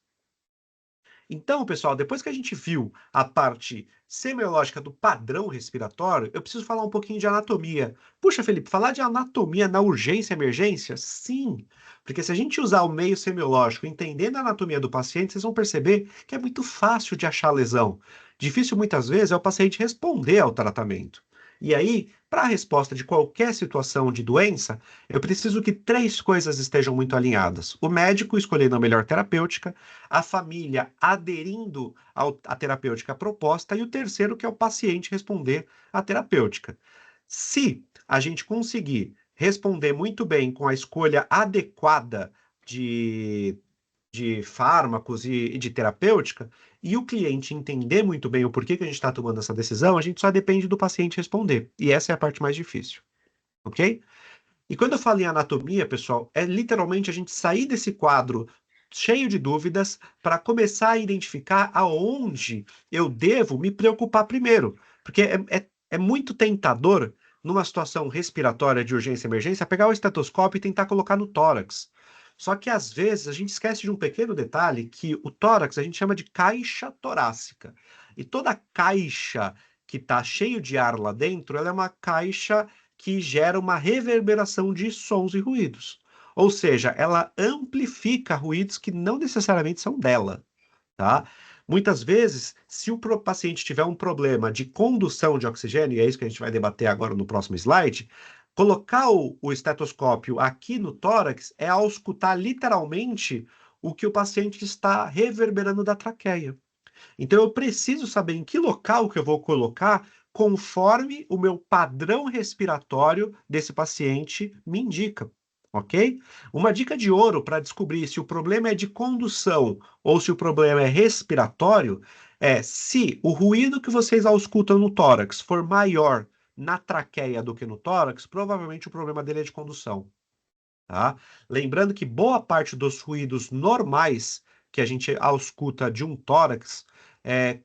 Speaker 1: Então, pessoal, depois que a gente viu a parte semiológica do padrão respiratório, eu preciso falar um pouquinho de anatomia. Puxa, Felipe, falar de anatomia na urgência e emergência? Sim, porque se a gente usar o meio semiológico entendendo a anatomia do paciente, vocês vão perceber que é muito fácil de achar lesão. Difícil muitas vezes é o paciente responder ao tratamento. E aí, para a resposta de qualquer situação de doença, eu preciso que três coisas estejam muito alinhadas: o médico escolhendo a melhor terapêutica, a família aderindo à terapêutica proposta e o terceiro, que é o paciente responder à terapêutica. Se a gente conseguir responder muito bem com a escolha adequada de, de fármacos e de terapêutica, e o cliente entender muito bem o porquê que a gente está tomando essa decisão, a gente só depende do paciente responder. E essa é a parte mais difícil, ok? E quando eu falo em anatomia, pessoal, é literalmente a gente sair desse quadro cheio de dúvidas para começar a identificar aonde eu devo me preocupar primeiro. Porque é muito tentador, numa situação respiratória de urgência e emergência, pegar o estetoscópio e tentar colocar no tórax. Só que às vezes a gente esquece de um pequeno detalhe que o tórax a gente chama de caixa torácica. E toda caixa que está cheio de ar lá dentro, ela é uma caixa que gera uma reverberação de sons e ruídos. Ou seja, ela amplifica ruídos que não necessariamente são dela, tá? Muitas vezes, se o paciente tiver um problema de condução de oxigênio, e é isso que a gente vai debater agora no próximo slide, colocar o estetoscópio aqui no tórax é auscultar literalmente o que o paciente está reverberando da traqueia. Então eu preciso saber em que local que eu vou colocar conforme o meu padrão respiratório desse paciente me indica, ok? Uma dica de ouro para descobrir se o problema é de condução ou se o problema é respiratório é se o ruído que vocês auscultam no tórax for maior na traqueia do que no tórax, provavelmente o problema dele é de condução. Tá? Lembrando que boa parte dos ruídos normais que a gente ausculta de um tórax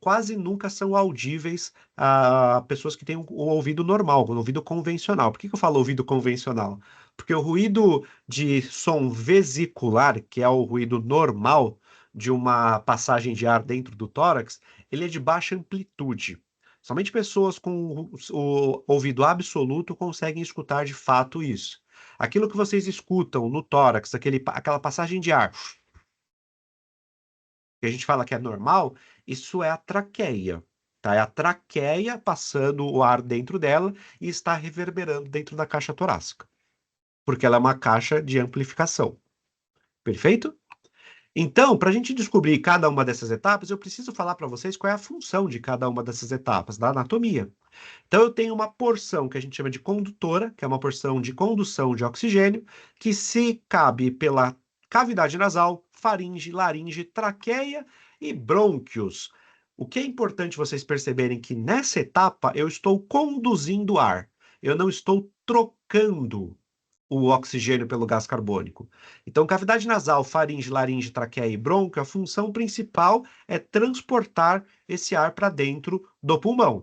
Speaker 1: quase nunca são audíveis a pessoas que têm o ouvido normal, o ouvido convencional. Por que que eu falo ouvido convencional? Porque o ruído de som vesicular, que é o ruído normal de uma passagem de ar dentro do tórax, ele é de baixa amplitude. Somente pessoas com o ouvido absoluto conseguem escutar de fato isso. Aquilo que vocês escutam no tórax, aquela passagem de ar, que a gente fala que é normal, isso é a traqueia, tá? É a traqueia passando o ar dentro dela e está reverberando dentro da caixa torácica, porque ela é uma caixa de amplificação. Perfeito? Então, para a gente descobrir cada uma dessas etapas, eu preciso falar para vocês qual é a função de cada uma dessas etapas da anatomia. Então, eu tenho uma porção que a gente chama de condutora, que é uma porção de condução de oxigênio, que se cabe pela cavidade nasal, faringe, laringe, traqueia e brônquios. O que é importante vocês perceberem que nessa etapa eu estou conduzindo ar, eu não estou trocando o oxigênio pelo gás carbônico. Então, cavidade nasal, faringe, laringe, traqueia e brônquio, a função principal é transportar esse ar para dentro do pulmão.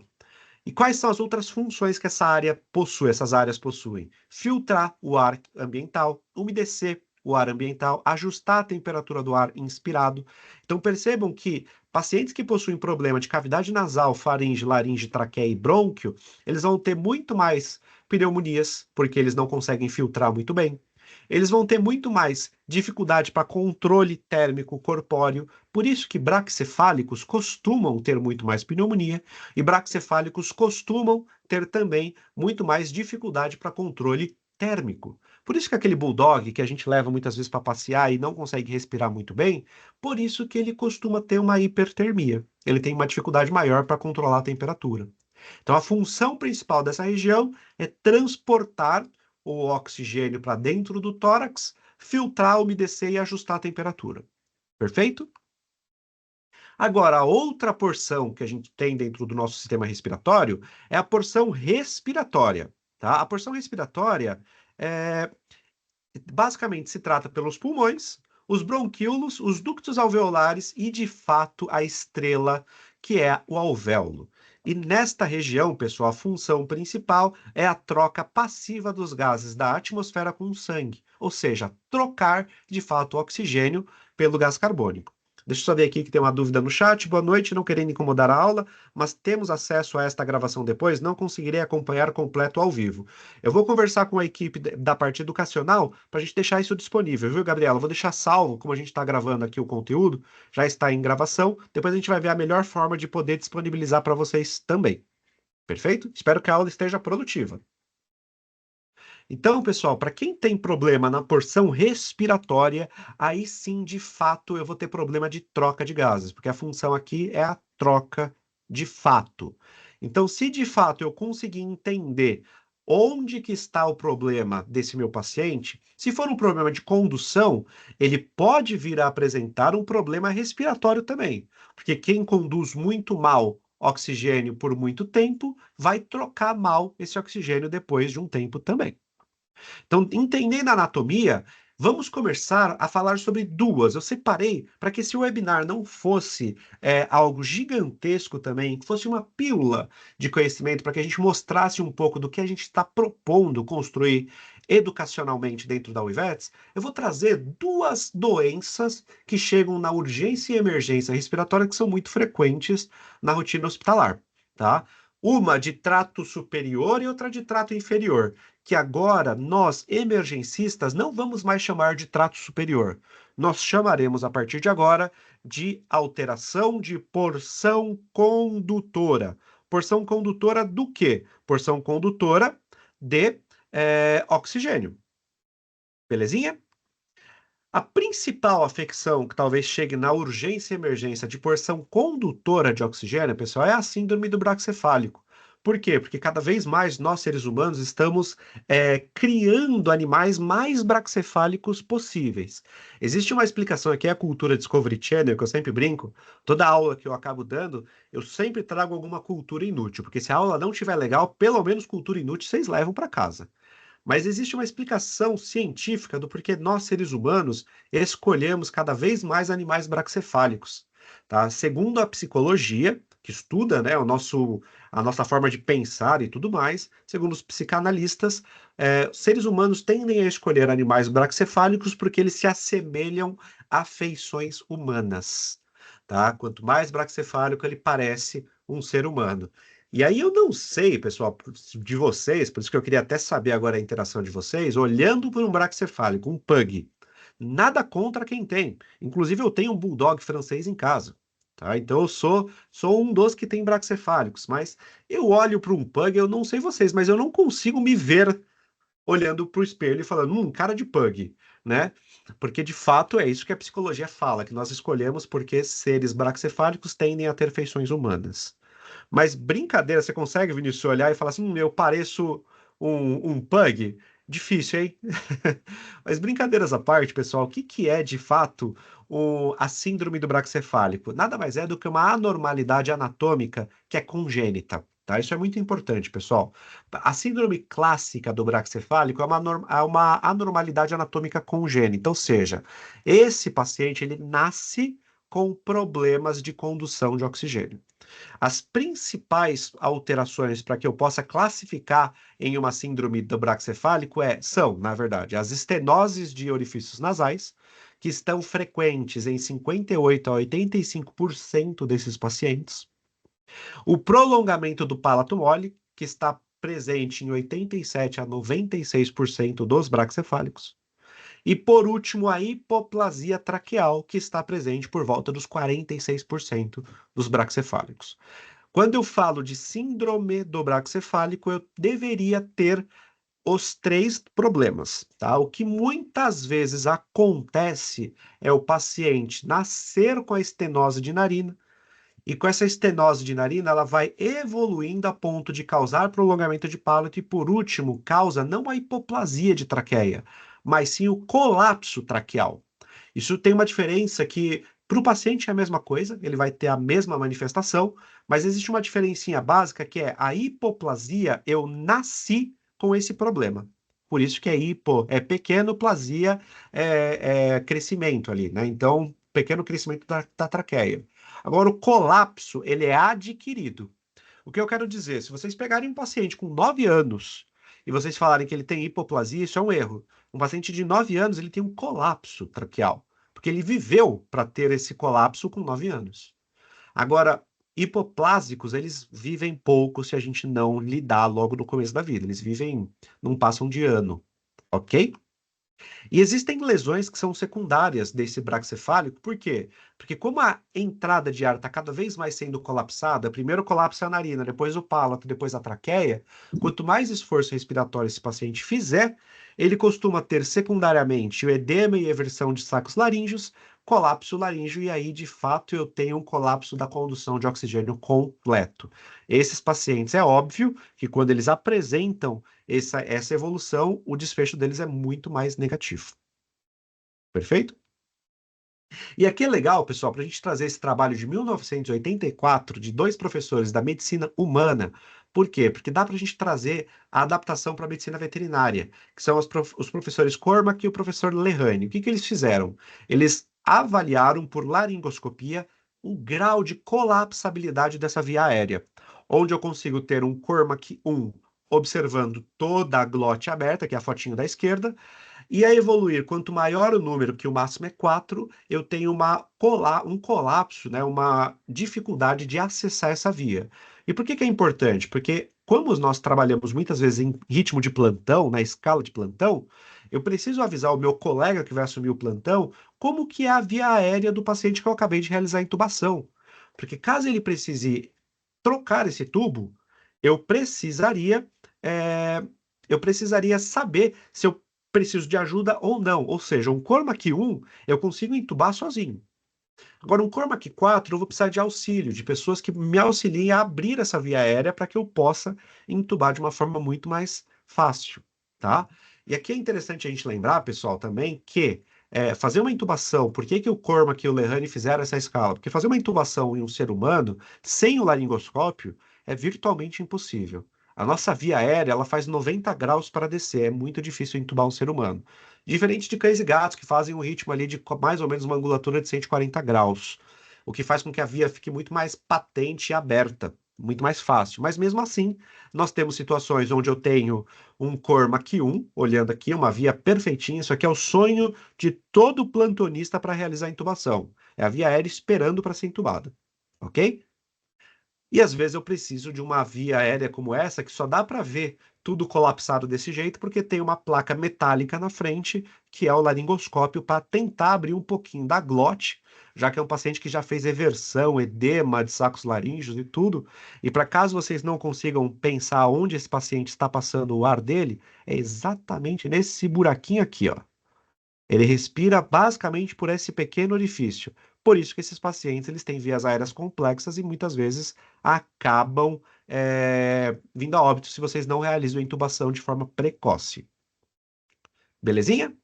Speaker 1: E quais são as outras funções que essa área possui, essas áreas possuem? Filtrar o ar ambiental, umedecer o ar ambiental, ajustar a temperatura do ar inspirado. Então percebam que pacientes que possuem problema de cavidade nasal, faringe, laringe, traqueia e brônquio, eles vão ter muito mais pneumonias, porque eles não conseguem filtrar muito bem. Eles vão ter muito mais dificuldade para controle térmico corpóreo, por isso que braquicefálicos costumam ter muito mais pneumonia e braquicefálicos costumam ter também muito mais dificuldade para controle térmico. Por isso que aquele bulldog que a gente leva muitas vezes para passear e não consegue respirar muito bem, por isso que ele costuma ter uma hipertermia. Ele tem uma dificuldade maior para controlar a temperatura. Então, a função principal dessa região é transportar o oxigênio para dentro do tórax, filtrar, umedecer e ajustar a temperatura. Perfeito? Agora, a outra porção que a gente tem dentro do nosso sistema respiratório é a porção respiratória, tá? A porção respiratória é, basicamente se trata pelos pulmões, os bronquíolos, os ductos alveolares e, de fato, a estrela, que é o alvéolo. E nesta região, pessoal, a função principal é a troca passiva dos gases da atmosfera com o sangue, ou seja, trocar, de fato, o oxigênio pelo gás carbônico. Deixa eu só ver aqui que tem uma dúvida no chat. Boa noite, não querendo incomodar a aula, mas temos acesso a esta gravação depois, não conseguirei acompanhar completo ao vivo. Eu vou conversar com a equipe da parte educacional para a gente deixar isso disponível, viu, Gabriela? Eu vou deixar salvo, como a gente está gravando aqui o conteúdo, já está em gravação. Depois a gente vai ver a melhor forma de poder disponibilizar para vocês também. Perfeito? Espero que a aula esteja produtiva. Então, pessoal, para quem tem problema na porção respiratória, aí sim, de fato, eu vou ter problema de troca de gases, porque a função aqui é a troca de fato. Então, se de fato eu conseguir entender onde que está o problema desse meu paciente, se for um problema de condução, ele pode vir a apresentar um problema respiratório também, porque quem conduz muito mal oxigênio por muito tempo vai trocar mal esse oxigênio depois de um tempo também. Então, entendendo a anatomia, vamos começar a falar sobre duas. Eu separei para que esse webinar não fosse algo gigantesco também, que fosse uma pílula de conhecimento, para que a gente mostrasse um pouco do que a gente está propondo construir educacionalmente dentro da UiVETS. Eu vou trazer duas doenças que chegam na urgência e emergência respiratória que são muito frequentes na rotina hospitalar, tá? Uma de trato superior e outra de trato inferior, que agora nós, emergencistas, não vamos mais chamar de trato superior. Nós chamaremos, a partir de agora, de alteração de porção condutora. Porção condutora do quê? Porção condutora de oxigênio. Belezinha? A principal afecção que talvez chegue na urgência e emergência de porção condutora de oxigênio, pessoal, é a síndrome do braquicefálico. Por quê? Porque cada vez mais nós, seres humanos, estamos criando animais mais braquicefálicos possíveis. Existe uma explicação aqui, é a cultura Discovery Channel, que eu sempre brinco. Toda aula que eu acabo dando, eu sempre trago alguma cultura inútil, porque se a aula não estiver legal, pelo menos cultura inútil vocês levam para casa. Mas existe uma explicação científica do porquê nós, seres humanos, escolhemos cada vez mais animais braquicefálicos. Tá? Segundo a psicologia, que estuda, né, a nossa forma de pensar e tudo mais, segundo os psicanalistas, seres humanos tendem a escolher animais braquicefálicos porque eles se assemelham a feições humanas. Tá? Quanto mais braquicefálico, ele parece um ser humano. E aí eu não sei, pessoal, de vocês, por isso que eu queria até saber agora a interação de vocês, olhando por um braquicefálico, um pug. Nada contra quem tem. Inclusive eu tenho um bulldog francês em casa. Tá? Então eu sou um dos que tem braquicefálicos, mas eu olho para um pug, eu não sei vocês, mas eu não consigo me ver olhando para o espelho e falando, cara de pug, né? Porque de fato é isso que a psicologia fala, que nós escolhemos porque seres braquicefálicos tendem a ter feições humanas. Mas brincadeira, você consegue, Vinícius, olhar e falar assim, eu pareço um pug? Difícil, hein? Mas brincadeiras à parte, pessoal, o que que é de fato a síndrome do braquicefálico? Nada mais é do que uma anormalidade anatômica que é congênita. Tá? Isso é muito importante, pessoal. A síndrome clássica do braquicefálico é uma anormalidade anatômica congênita, ou seja, esse paciente ele nasce com problemas de condução de oxigênio. As principais alterações para que eu possa classificar em uma síndrome do braquicefálico são, na verdade, as estenoses de orifícios nasais, que estão frequentes em 58 a 85% desses pacientes, o prolongamento do palato mole, que está presente em 87 a 96% dos braquicefálicos, e por último, a hipoplasia traqueal, que está presente por volta dos 46% dos braquicefálicos. Quando eu falo de síndrome do braquicefálico, eu deveria ter os três problemas, tá? O que muitas vezes acontece é o paciente nascer com a estenose de narina, e com essa estenose de narina, ela vai evoluindo a ponto de causar prolongamento de palato e, por último, causa não a hipoplasia de traqueia, mas sim o colapso traqueal. Isso tem uma diferença que, para o paciente, é a mesma coisa, ele vai ter a mesma manifestação, mas existe uma diferencinha básica que é a hipoplasia, eu nasci com esse problema. Por isso que é é pequeno, plasia é crescimento ali, né? Então, pequeno crescimento da traqueia. Agora, o colapso, ele é adquirido. O que eu quero dizer, se vocês pegarem um paciente com 9 anos e vocês falarem que ele tem hipoplasia, isso é um erro. Um paciente de 9 anos, ele tem um colapso traqueal, porque ele viveu para ter esse colapso com 9 anos. Agora, hipoplásicos, eles vivem pouco se a gente não lidar logo no começo da vida. Eles vivem, não passam de ano, ok? E existem lesões que são secundárias desse braquicefálico, por quê? Porque como a entrada de ar está cada vez mais sendo colapsada, primeiro colapsa a narina, depois o palato, depois a traqueia, quanto mais esforço respiratório esse paciente fizer, ele costuma ter secundariamente o edema e eversão de sacos laríngeos, colapso laríngeo, e aí, de fato, eu tenho um colapso da condução de oxigênio completo. Esses pacientes, é óbvio que quando eles apresentam essa evolução, o desfecho deles é muito mais negativo. Perfeito? E aqui é legal, pessoal, para a gente trazer esse trabalho de 1984 de dois professores da medicina humana. Por quê? Porque dá para a gente trazer a adaptação para a medicina veterinária, que são os professores Cormack e o professor Lehane. O que que eles fizeram? Eles avaliaram por laringoscopia o grau de colapsabilidade dessa via aérea, onde eu consigo ter um Cormack 1 observando toda a glote aberta, que é a fotinho da esquerda, e a evoluir, quanto maior o número, que o máximo é 4, eu tenho um colapso, né, uma dificuldade de acessar essa via. E por que que é importante? Porque como nós trabalhamos muitas vezes em ritmo de plantão, na escala de plantão, eu preciso avisar o meu colega que vai assumir o plantão como que é a via aérea do paciente que eu acabei de realizar a intubação. Porque caso ele precise trocar esse tubo, eu precisaria, é, eu precisaria saber se eu preciso de ajuda ou não. Ou seja, um Cormac 1 eu consigo entubar sozinho. Agora, um Cormac 4, eu vou precisar de auxílio, de pessoas que me auxiliem a abrir essa via aérea para que eu possa entubar de uma forma muito mais fácil, tá? E aqui é interessante a gente lembrar, pessoal, também que fazer uma intubação, por que que o Cormac e o Lehane fizeram essa escala? Porque fazer uma intubação em um ser humano sem o laringoscópio é virtualmente impossível. A nossa via aérea, ela faz 90 graus para descer, é muito difícil entubar um ser humano. Diferente de cães e gatos, que fazem um ritmo ali de mais ou menos uma angulatura de 140 graus, o que faz com que a via fique muito mais patente e aberta, muito mais fácil. Mas mesmo assim, nós temos situações onde eu tenho um Cormac 1, olhando aqui, uma via perfeitinha. Isso aqui é o sonho de todo plantonista para realizar a intubação. É a via aérea esperando para ser entubada, ok? E às vezes eu preciso de uma via aérea como essa, que só dá para ver tudo colapsado desse jeito, porque tem uma placa metálica na frente, que é o laringoscópio, para tentar abrir um pouquinho da glote, já que é um paciente que já fez eversão, edema de sacos laríngeos e tudo. E para caso vocês não consigam pensar onde esse paciente está passando o ar dele, é exatamente nesse buraquinho aqui, ó. Ele respira basicamente por esse pequeno orifício. Por isso que esses pacientes eles têm vias aéreas complexas e muitas vezes acabam vindo a óbito se vocês não realizam a intubação de forma precoce. Belezinha?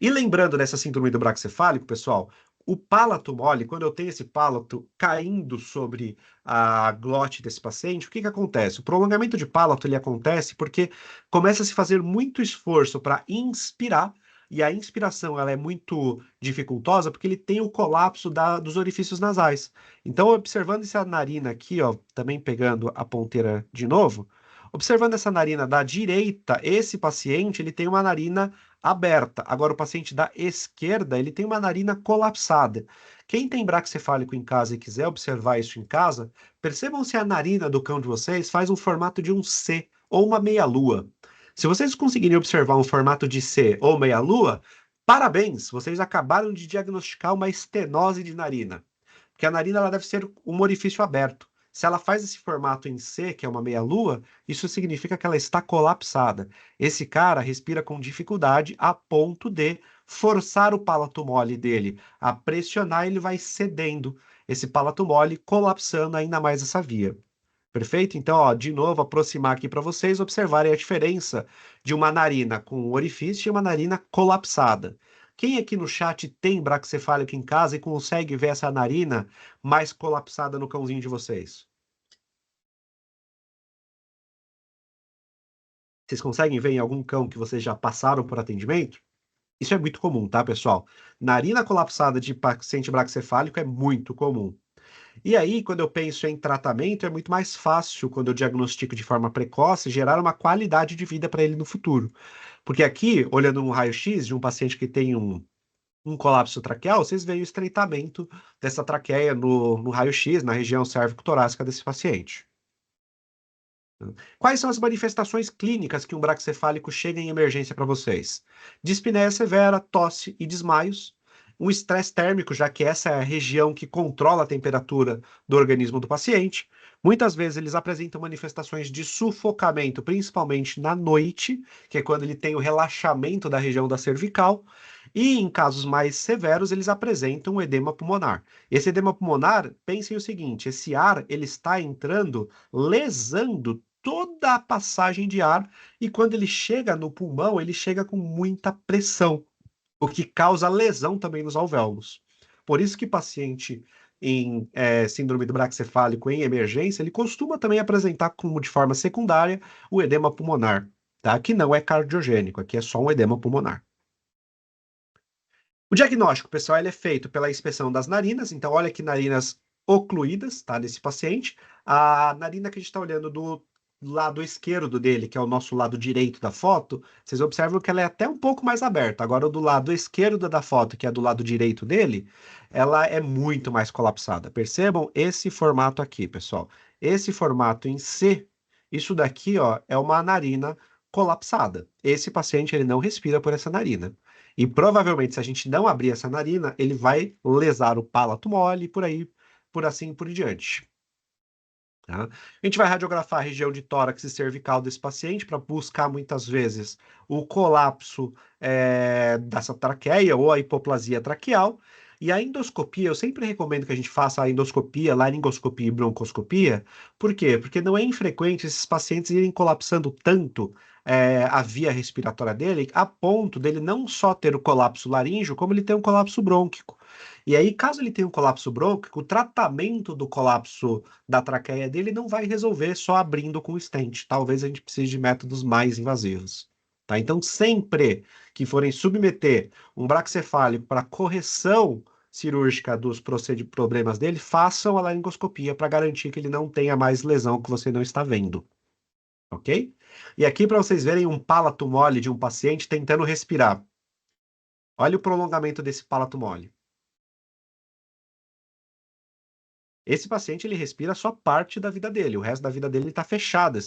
Speaker 1: E lembrando dessa síndrome do braquicefálico, pessoal, o palato mole, quando eu tenho esse palato caindo sobre a glote desse paciente, o que que acontece? O prolongamento de palato ele acontece porque começa a se fazer muito esforço para inspirar, e a inspiração ela é muito dificultosa porque ele tem o colapso dos orifícios nasais. Então, observando essa narina aqui, ó, também pegando a ponteira de novo, observando essa narina da direita, esse paciente ele tem uma narina aberta. Agora, o paciente da esquerda, ele tem uma narina colapsada. Quem tem braquicefálico em casa e quiser observar isso em casa, percebam se a narina do cão de vocês faz um formato de um C ou uma meia-lua. Se vocês conseguirem observar um formato de C ou meia-lua, parabéns, vocês acabaram de diagnosticar uma estenose de narina. Porque a narina ela deve ser um orifício aberto. Se ela faz esse formato em C, que é uma meia-lua, isso significa que ela está colapsada. Esse cara respira com dificuldade a ponto de forçar o palato mole dele a pressionar, ele vai cedendo. Esse palato mole colapsando ainda mais essa via. Perfeito? Então, ó, de novo, aproximar aqui para vocês observarem a diferença de uma narina com orifício e uma narina colapsada. Quem aqui no chat tem braquicefálico em casa e consegue ver essa narina mais colapsada no cãozinho de vocês? Vocês conseguem ver em algum cão que vocês já passaram por atendimento? Isso é muito comum, tá, pessoal? Narina colapsada de paciente braquicefálico é muito comum. E aí, quando eu penso em tratamento, é muito mais fácil, quando eu diagnostico de forma precoce, gerar uma qualidade de vida para ele no futuro. Porque aqui, olhando um raio-x de um paciente que tem um colapso traqueal, vocês veem o estreitamento dessa traqueia no raio-x, na região cérvico-torácica desse paciente. Quais são as manifestações clínicas que um braquicefálico chega em emergência para vocês? Dispneia severa, tosse e desmaios. Um estresse térmico, já que essa é a região que controla a temperatura do organismo do paciente. Muitas vezes eles apresentam manifestações de sufocamento, principalmente na noite, que é quando ele tem o relaxamento da região da cervical. E em casos mais severos, eles apresentam o edema pulmonar. Esse edema pulmonar, pensem o seguinte: esse ar ele está entrando lesando toda a passagem de ar e quando ele chega no pulmão, ele chega com muita pressão, o que causa lesão também nos alvéolos. Por isso que paciente em síndrome do braquicefálico em emergência, ele costuma também apresentar como de forma secundária o edema pulmonar, tá? Que não é cardiogênico, aqui é só um edema pulmonar. O diagnóstico, pessoal, ele é feito pela inspeção das narinas. Então, olha que narinas ocluídas, tá? Nesse paciente. A narina que a gente está olhando lado esquerdo dele, que é o nosso lado direito da foto, vocês observam que ela é até um pouco mais aberta. Agora, o do lado esquerdo da foto, que é do lado direito dele, ela é muito mais colapsada. Percebam esse formato aqui, pessoal. Esse formato em C, isso daqui, ó, é uma narina colapsada. Esse paciente, ele não respira por essa narina. E provavelmente, se a gente não abrir essa narina, ele vai lesar o palato mole e por aí, por assim por diante. Tá? A gente vai radiografar a região de tórax e cervical desse paciente para buscar muitas vezes o colapso dessa traqueia ou a hipoplasia traqueal. E a endoscopia, eu sempre recomendo que a gente faça a endoscopia, laringoscopia e broncoscopia. Por quê? Porque não é infrequente esses pacientes irem colapsando tanto a via respiratória dele, a ponto dele não só ter o colapso laríngeo, como ele tem um colapso brônquico. E aí, caso ele tenha um colapso brônquico, o tratamento do colapso da traqueia dele não vai resolver só abrindo com o stent. Talvez a gente precise de métodos mais invasivos. Tá? Então, sempre que forem submeter um braquicefálico para correção cirúrgica dos problemas dele, façam a laringoscopia para garantir que ele não tenha mais lesão que você não está vendo. Ok? E aqui para vocês verem um palato mole de um paciente tentando respirar. Olha o prolongamento desse palato mole. Esse paciente ele respira só parte da vida dele, o resto da vida dele está fechada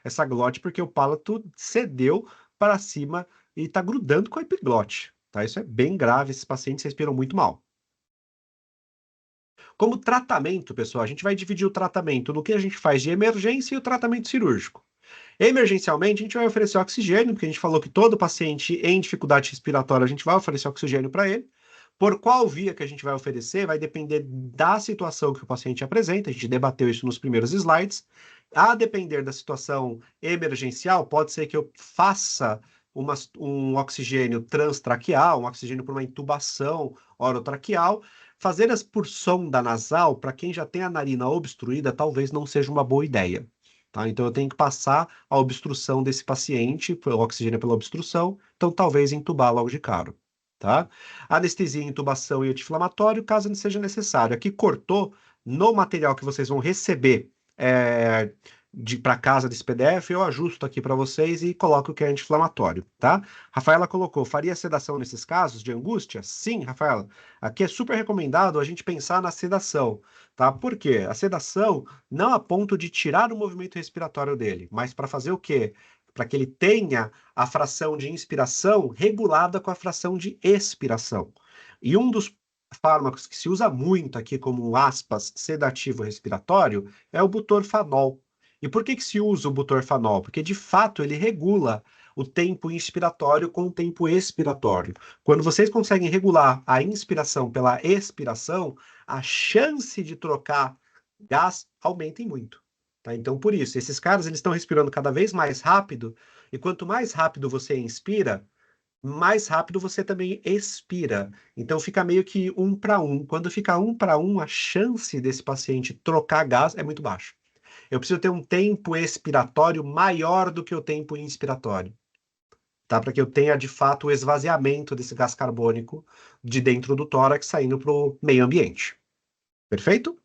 Speaker 1: essa glote porque o palato cedeu para cima e está grudando com a epiglote. Tá? Isso é bem grave, esses pacientes respiram muito mal. Como tratamento, pessoal, a gente vai dividir o tratamento no que a gente faz de emergência e o tratamento cirúrgico. Emergencialmente, a gente vai oferecer oxigênio, porque a gente falou que todo paciente em dificuldade respiratória, a gente vai oferecer oxigênio para ele. Por qual via que a gente vai oferecer vai depender da situação que o paciente apresenta, a gente debateu isso nos primeiros slides. A depender da situação emergencial, pode ser que eu faça um oxigênio transtraqueal, um oxigênio por uma intubação orotraqueal. Fazê-las por sonda nasal, para quem já tem a narina obstruída, talvez não seja uma boa ideia. Tá? Então, eu tenho que passar a obstrução desse paciente, o oxigênio pela obstrução, então talvez entubar logo de cara. Tá? Anestesia, intubação e anti-inflamatório, caso não seja necessário. Aqui cortou no material que vocês vão receber para casa desse PDF, eu ajusto aqui para vocês e coloco o que é anti-inflamatório, tá? Rafaela colocou, faria sedação nesses casos de angústia? Sim, Rafaela. Aqui é super recomendado a gente pensar na sedação, tá? Por quê? A sedação não a ponto de tirar o movimento respiratório dele, mas para fazer o quê? Para que ele tenha a fração de inspiração regulada com a fração de expiração. E um dos fármacos que se usa muito aqui como um aspas sedativo respiratório é o butorfanol. E por que se usa o butorfanol? Porque de fato ele regula o tempo inspiratório com o tempo expiratório. Quando vocês conseguem regular a inspiração pela expiração, a chance de trocar gás aumenta em muito. Tá? Então, por isso, esses caras eles estão respirando cada vez mais rápido, e quanto mais rápido você inspira, mais rápido você também expira. Então fica meio que 1 para 1. Quando fica 1 para 1, a chance desse paciente trocar gás é muito baixa. Eu preciso ter um tempo expiratório maior do que o tempo inspiratório, tá? Para que eu tenha de fato o esvaziamento desse gás carbônico de dentro do tórax saindo para o meio ambiente. Perfeito?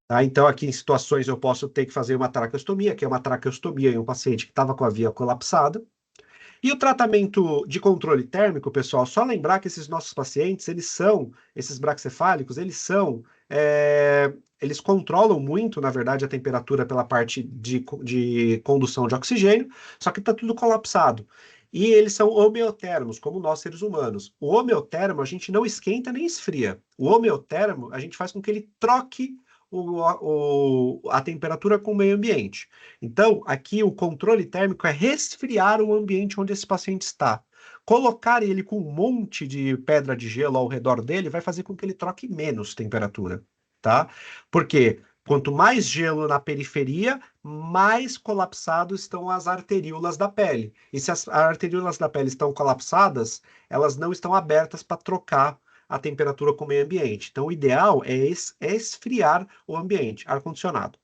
Speaker 1: Tá? Então, aqui em situações eu posso ter que fazer uma traqueostomia, que é uma traqueostomia em um paciente que estava com a via colapsada. E o tratamento de controle térmico, pessoal, só lembrar que esses nossos pacientes, esses braquicefálicos, eles controlam muito, na verdade, a temperatura pela parte de condução de oxigênio, só que está tudo colapsado. E eles são homeotermos, como nós seres humanos. O homeotermo a gente não esquenta nem esfria. O homeotermo a gente faz com que ele troque a temperatura com o meio ambiente. Então, aqui o controle térmico é resfriar o ambiente onde esse paciente está. Colocar ele com um monte de pedra de gelo ao redor dele vai fazer com que ele troque menos temperatura, tá? Porque quanto mais gelo na periferia, mais colapsados estão as arteríolas da pele. E se as arteríolas da pele estão colapsadas, elas não estão abertas para trocar a temperatura com o meio ambiente. Então, o ideal é esfriar o ambiente, ar-condicionado.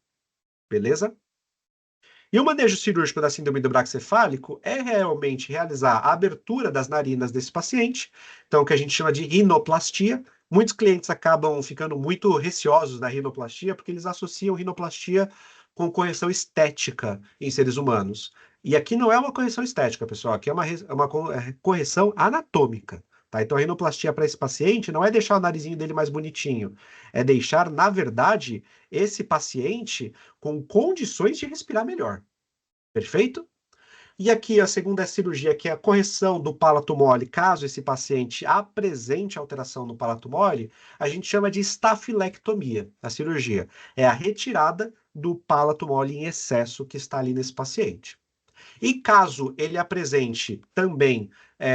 Speaker 1: Beleza? E o manejo cirúrgico da síndrome do braquicefálico é realmente realizar a abertura das narinas desse paciente, então o que a gente chama de rinoplastia. Muitos clientes acabam ficando muito receosos da rinoplastia, porque eles associam rinoplastia com correção estética em seres humanos. E aqui não é uma correção estética, pessoal, aqui é uma correção anatômica. Tá? Então, a rinoplastia para esse paciente não é deixar o narizinho dele mais bonitinho, é deixar, na verdade, esse paciente com condições de respirar melhor. Perfeito? E aqui a segunda cirurgia, que é a correção do palato mole, caso esse paciente apresente alteração no palato mole, a gente chama de estafilectomia, a cirurgia. É a retirada do palato mole em excesso que está ali nesse paciente. E caso ele apresente também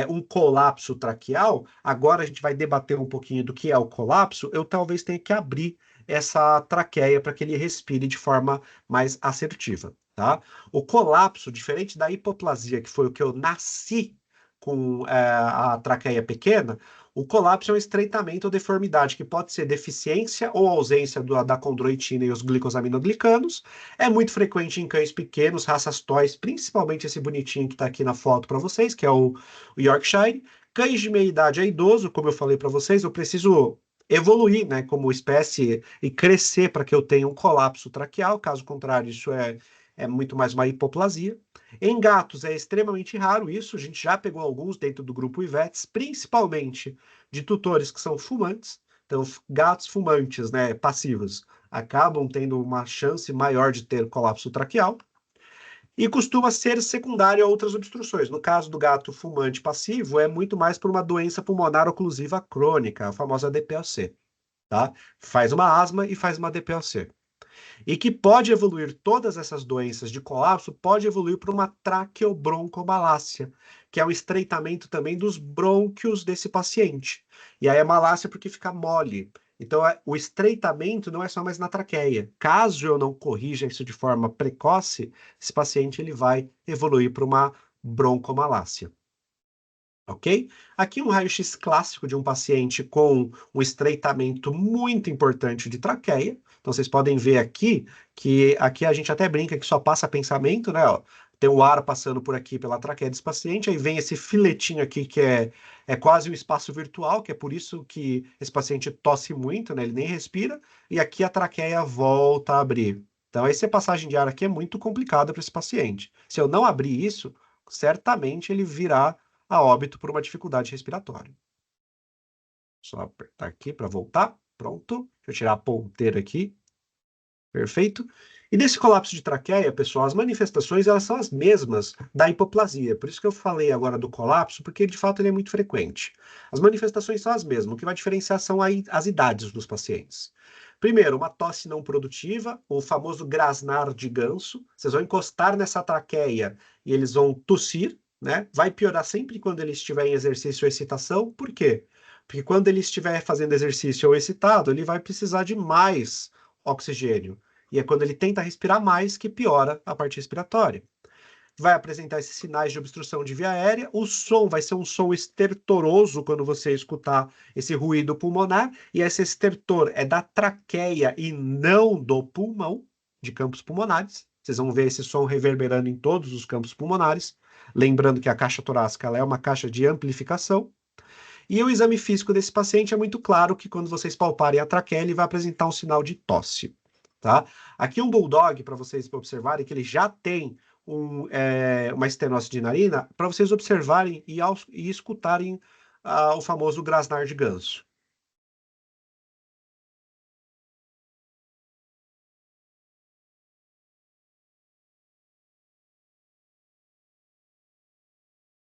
Speaker 1: um colapso traqueal, agora a gente vai debater um pouquinho do que é o colapso, eu talvez tenha que abrir essa traqueia para que ele respire de forma mais assertiva, tá? O colapso, diferente da hipoplasia, que foi o que eu nasci com a traqueia pequena, o colapso é um estreitamento ou deformidade, que pode ser deficiência ou ausência da condroitina e os glicosaminoglicanos. É muito frequente em cães pequenos, raças toys, principalmente esse bonitinho que está aqui na foto para vocês, que é o Yorkshire. Cães de meia idade a idoso, como eu falei para vocês, eu preciso evoluir, né, como espécie e crescer para que eu tenha um colapso traqueal. Caso contrário, isso é muito mais uma hipoplasia. Em gatos é extremamente raro isso, a gente já pegou alguns dentro do grupo IVETS, principalmente de tutores que são fumantes, então gatos fumantes, né, passivos, acabam tendo uma chance maior de ter colapso traqueal e costuma ser secundário a outras obstruções. No caso do gato fumante passivo, é muito mais por uma doença pulmonar oclusiva crônica, a famosa DPOC, tá? Faz uma asma e faz uma DPOC. E que pode evoluir todas essas doenças de colapso, pode evoluir para uma traqueobroncomalácia, que é o estreitamento também dos brônquios desse paciente. E aí é malácia porque fica mole. Então, o estreitamento não é só mais na traqueia. Caso eu não corrija isso de forma precoce, esse paciente ele vai evoluir para uma broncomalácia. Ok? Aqui um raio-x clássico de um paciente com um estreitamento muito importante de traqueia. Então vocês podem ver aqui que aqui a gente até brinca que só passa pensamento, né? Ó, tem o ar passando por aqui pela traqueia desse paciente, aí vem esse filetinho aqui que é quase um espaço virtual, que é por isso que esse paciente tosse muito, né? Ele nem respira, e aqui a traqueia volta a abrir. Então essa passagem de ar aqui é muito complicada para esse paciente. Se eu não abrir isso, certamente ele virá a óbito por uma dificuldade respiratória. Só apertar aqui para voltar. Pronto. Deixa eu tirar a ponteira aqui. Perfeito. E nesse colapso de traqueia, pessoal, as manifestações elas são as mesmas da hipoplasia. Por isso que eu falei agora do colapso, porque de fato ele é muito frequente. As manifestações são as mesmas. O que vai diferenciar são as idades dos pacientes. Primeiro, uma tosse não produtiva, o famoso grasnar de ganso. Vocês vão encostar nessa traqueia e eles vão tossir, né? Vai piorar sempre quando ele estiver em exercício ou excitação. Por quê? Porque quando ele estiver fazendo exercício ou excitado, ele vai precisar de mais oxigênio. E é quando ele tenta respirar mais que piora a parte respiratória. Vai apresentar esses sinais de obstrução de via aérea. O som vai ser um som estertoroso quando você escutar esse ruído pulmonar. E esse estertor é da traqueia e não do pulmão, de campos pulmonares. Vocês vão ver esse som reverberando em todos os campos pulmonares. Lembrando que a caixa torácica ela é uma caixa de amplificação. E o exame físico desse paciente é muito claro que quando vocês palparem a traqueia, ele vai apresentar um sinal de tosse, tá? Aqui um bulldog, para vocês observarem que ele já tem uma estenose de narina, para vocês observarem e escutarem o famoso grasnar de ganso.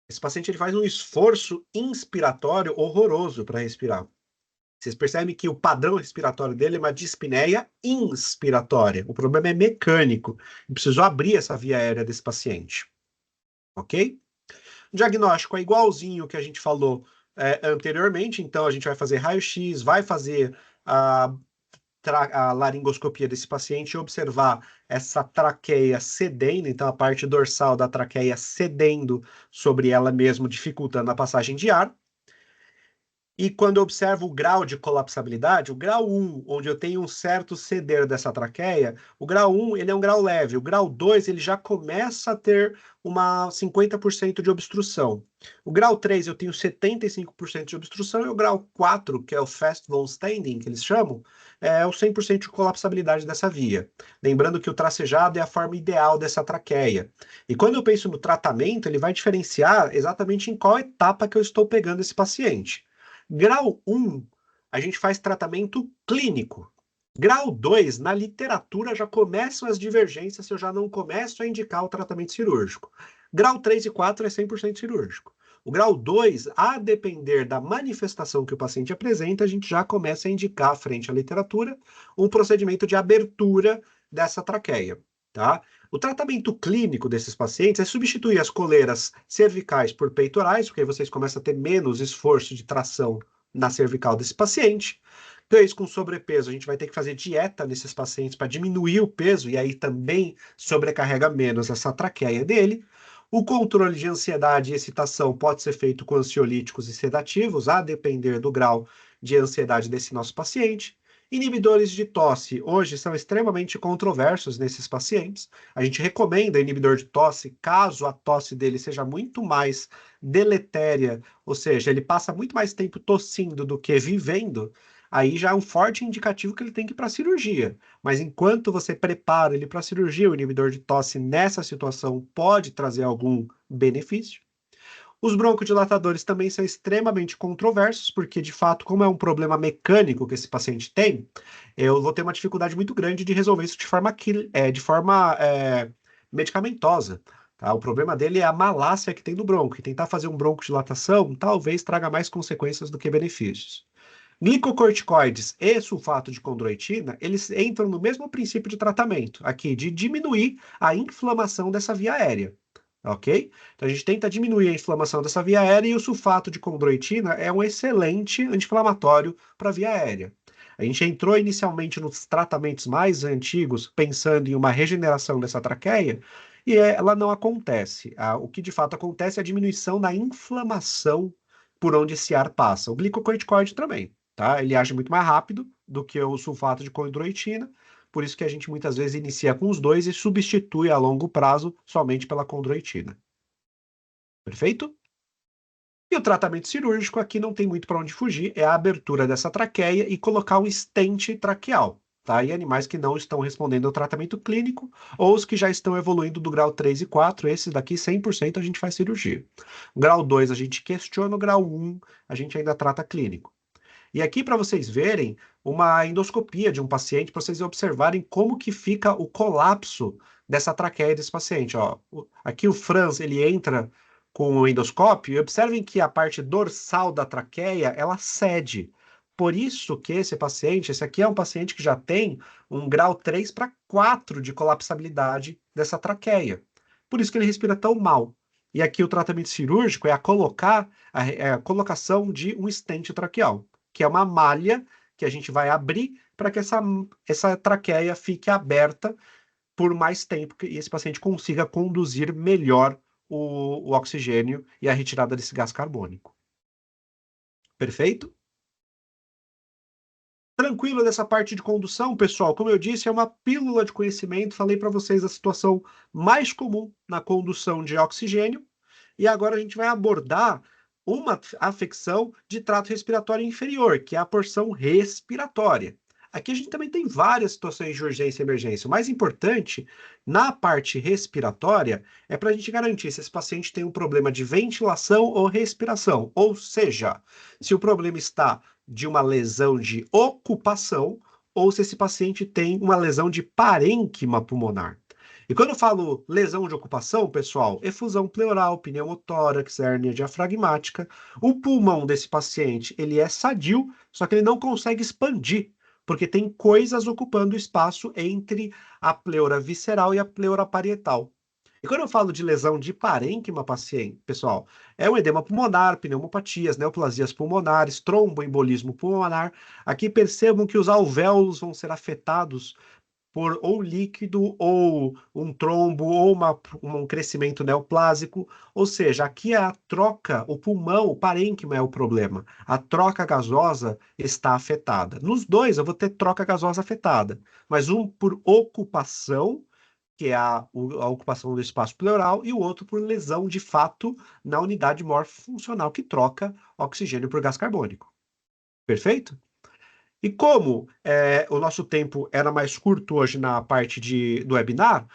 Speaker 1: Esse paciente ele faz um esforço inspiratório horroroso para respirar. Vocês percebem que o padrão respiratório dele é uma dispneia inspiratória. O problema é mecânico. Eu preciso abrir essa via aérea desse paciente. Ok? O diagnóstico é igualzinho que a gente falou anteriormente. Então, a gente vai fazer raio-x, vai fazer a laringoscopia desse paciente e observar essa traqueia cedendo, então a parte dorsal da traqueia cedendo sobre ela mesmo, dificultando a passagem de ar. E quando eu observo o grau de colapsabilidade, o grau 1, onde eu tenho um certo ceder dessa traqueia, o grau 1 ele é um grau leve, o grau 2 ele já começa a ter uma 50% de obstrução. O grau 3 eu tenho 75% de obstrução e o grau 4, que é o Fast Von Standing, que eles chamam, é o 100% de colapsabilidade dessa via. Lembrando que o tracejado é a forma ideal dessa traqueia. E quando eu penso no tratamento, ele vai diferenciar exatamente em qual etapa que eu estou pegando esse paciente. Grau 1, a gente faz tratamento clínico. Grau 2, na literatura já começam as divergências se eu já não começo a indicar o tratamento cirúrgico. Grau 3 e 4 é 100% cirúrgico. O grau 2, a depender da manifestação que o paciente apresenta, a gente já começa a indicar, frente à literatura, um procedimento de abertura dessa traqueia, tá? O tratamento clínico desses pacientes é substituir as coleiras cervicais por peitorais, porque aí vocês começam a ter menos esforço de tração na cervical desse paciente. Então, isso com sobrepeso, a gente vai ter que fazer dieta nesses pacientes para diminuir o peso, e aí também sobrecarrega menos essa traqueia dele. O controle de ansiedade e excitação pode ser feito com ansiolíticos e sedativos, a depender do grau de ansiedade desse nosso paciente. Inibidores de tosse hoje são extremamente controversos nesses pacientes. A gente recomenda inibidor de tosse caso a tosse dele seja muito mais deletéria, ou seja, ele passa muito mais tempo tossindo do que vivendo. Aí já é um forte indicativo que ele tem que ir para a cirurgia. Mas enquanto você prepara ele para a cirurgia, o inibidor de tosse nessa situação pode trazer algum benefício. Os broncodilatadores também são extremamente controversos, porque, de fato, como é um problema mecânico que esse paciente tem, eu vou ter uma dificuldade muito grande de resolver isso de forma medicamentosa. Tá? O problema dele é a malácia que tem no bronco, e tentar fazer um broncodilatação talvez traga mais consequências do que benefícios. Glicocorticoides e sulfato de condroitina, eles entram no mesmo princípio de tratamento, aqui, de diminuir a inflamação dessa via aérea. Ok? Então a gente tenta diminuir a inflamação dessa via aérea e o sulfato de condroitina é um excelente anti-inflamatório para a via aérea. A gente entrou inicialmente nos tratamentos mais antigos pensando em uma regeneração dessa traqueia e ela não acontece. O que de fato acontece é a diminuição da inflamação por onde esse ar passa. O glicocorticoide também, tá? Ele age muito mais rápido do que o sulfato de condroitina, por isso que a gente muitas vezes inicia com os dois e substitui a longo prazo somente pela condroitina. Perfeito? E o tratamento cirúrgico aqui não tem muito para onde fugir, é a abertura dessa traqueia e colocar um stent traqueal, tá? E animais que não estão respondendo ao tratamento clínico ou os que já estão evoluindo do grau 3 e 4, esses daqui 100% a gente faz cirurgia. O grau 2 a gente questiona, o grau 1 a gente ainda trata clínico. E aqui para vocês verem uma endoscopia de um paciente, para vocês observarem como que fica o colapso dessa traqueia desse paciente. Ó, aqui o Franz, ele entra com o endoscópio e observem que a parte dorsal da traqueia, ela cede. Por isso que esse paciente, esse aqui é um paciente que já tem um grau 3 para 4 de colapsabilidade dessa traqueia. Por isso que ele respira tão mal. E aqui o tratamento cirúrgico é a colocação de um stent traqueal, que é uma malha que a gente vai abrir para que essa traqueia fique aberta por mais tempo e esse paciente consiga conduzir melhor o oxigênio e a retirada desse gás carbônico. Perfeito? Tranquilo dessa parte de condução, pessoal. Como eu disse, é uma pílula de conhecimento. Falei para vocês a situação mais comum na condução de oxigênio. E agora a gente vai abordar uma afecção de trato respiratório inferior, que é a porção respiratória. Aqui a gente também tem várias situações de urgência e emergência. O mais importante, na parte respiratória, é para a gente garantir se esse paciente tem um problema de ventilação ou respiração. Ou seja, se o problema está de uma lesão de ocupação ou se esse paciente tem uma lesão de parênquima pulmonar. E quando eu falo lesão de ocupação, pessoal, efusão pleural, pneumotórax, hérnia diafragmática, o pulmão desse paciente, ele é sadio, só que ele não consegue expandir, porque tem coisas ocupando o espaço entre a pleura visceral e a pleura parietal. E quando eu falo de lesão de parênquima, paciente, pessoal, é um edema pulmonar, pneumopatias, neoplasias pulmonares, tromboembolismo pulmonar. Aqui percebam que os alvéolos vão ser afetados por ou líquido, ou um trombo, ou um crescimento neoplásico. Ou seja, aqui é a troca, o pulmão, o parênquima é o problema. A troca gasosa está afetada. Nos dois, eu vou ter troca gasosa afetada, mas um por ocupação, que é a ocupação do espaço pleural, e o outro por lesão de fato na unidade morfofuncional, que troca oxigênio por gás carbônico. Perfeito? E como o nosso tempo era mais curto hoje na parte do webinar,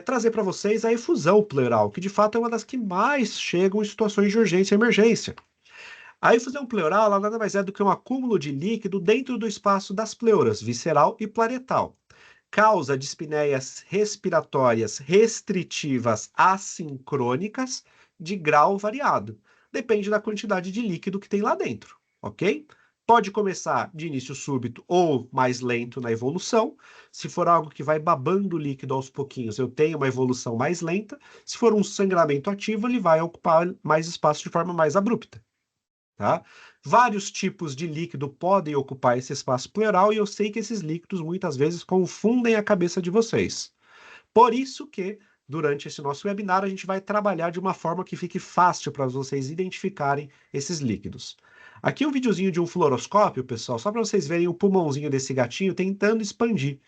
Speaker 1: trazer para vocês a efusão pleural, que de fato é uma das que mais chegam em situações de urgência e emergência. A efusão pleural ela nada mais é do que um acúmulo de líquido dentro do espaço das pleuras, visceral e parietal. Causa dispneias respiratórias restritivas assincrônicas de grau variado. Depende da quantidade de líquido que tem lá dentro, ok? Pode começar de início súbito ou mais lento na evolução. Se for algo que vai babando o líquido aos pouquinhos, eu tenho uma evolução mais lenta. Se for um sangramento ativo, ele vai ocupar mais espaço de forma mais abrupta. Tá? Vários tipos de líquido podem ocupar esse espaço pleural e eu sei que esses líquidos muitas vezes confundem a cabeça de vocês. Por isso que, durante esse nosso webinar, a gente vai trabalhar de uma forma que fique fácil para vocês identificarem esses líquidos. Aqui um videozinho de um fluoroscópio, pessoal, só para vocês verem o pulmãozinho desse gatinho tentando expandir.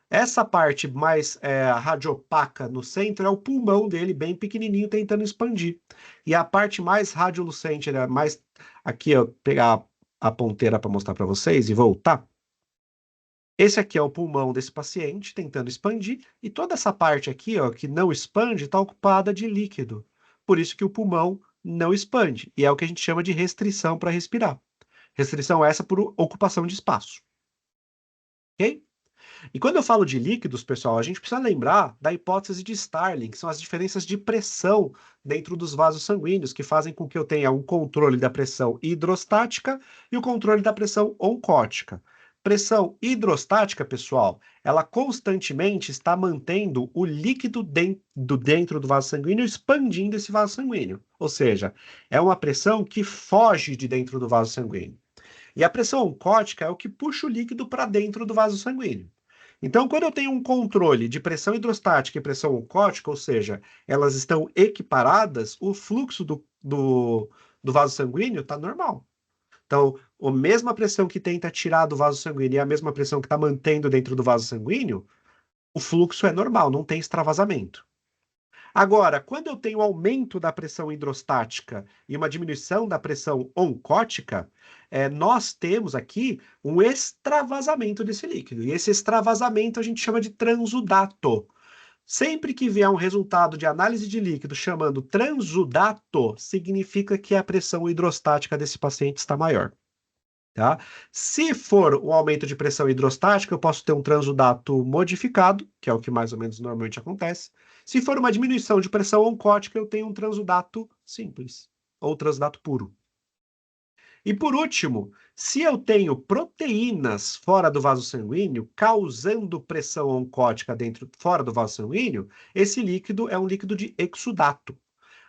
Speaker 1: Essa parte mais radiopaca no centro é o pulmão dele, bem pequenininho, tentando expandir. E a parte mais radiolucente, mais... Aqui, eu pegar a ponteira para mostrar para vocês e voltar. Esse aqui é o pulmão desse paciente, tentando expandir. E toda essa parte aqui, ó, que não expande, está ocupada de líquido. Por isso que o pulmão não expande. E é o que a gente chama de restrição para respirar. Restrição essa por ocupação de espaço. Ok? E quando eu falo de líquidos, pessoal, a gente precisa lembrar da hipótese de Starling, que são as diferenças de pressão dentro dos vasos sanguíneos, que fazem com que eu tenha um controle da pressão hidrostática e o controle da pressão oncótica. Pressão hidrostática, pessoal, ela constantemente está mantendo o líquido dentro do vaso sanguíneo, expandindo esse vaso sanguíneo. Ou seja, é uma pressão que foge de dentro do vaso sanguíneo. E a pressão oncótica é o que puxa o líquido para dentro do vaso sanguíneo. Então, quando eu tenho um controle de pressão hidrostática e pressão oncótica, ou seja, elas estão equiparadas, o fluxo do vaso sanguíneo está normal. Então, a mesma pressão que tenta tirar do vaso sanguíneo e a mesma pressão que está mantendo dentro do vaso sanguíneo, o fluxo é normal, não tem extravasamento. Agora, quando eu tenho aumento da pressão hidrostática e uma diminuição da pressão oncótica, nós temos aqui um extravasamento desse líquido. E esse extravasamento a gente chama de transudato. Sempre que vier um resultado de análise de líquido chamando transudato, significa que a pressão hidrostática desse paciente está maior. Tá? Se for um aumento de pressão hidrostática, eu posso ter um transudato modificado, que é o que mais ou menos normalmente acontece. Se for uma diminuição de pressão oncótica, eu tenho um transudato simples, ou transudato puro. E por último, se eu tenho proteínas fora do vaso sanguíneo, causando pressão oncótica fora do vaso sanguíneo, esse líquido é um líquido de exudato.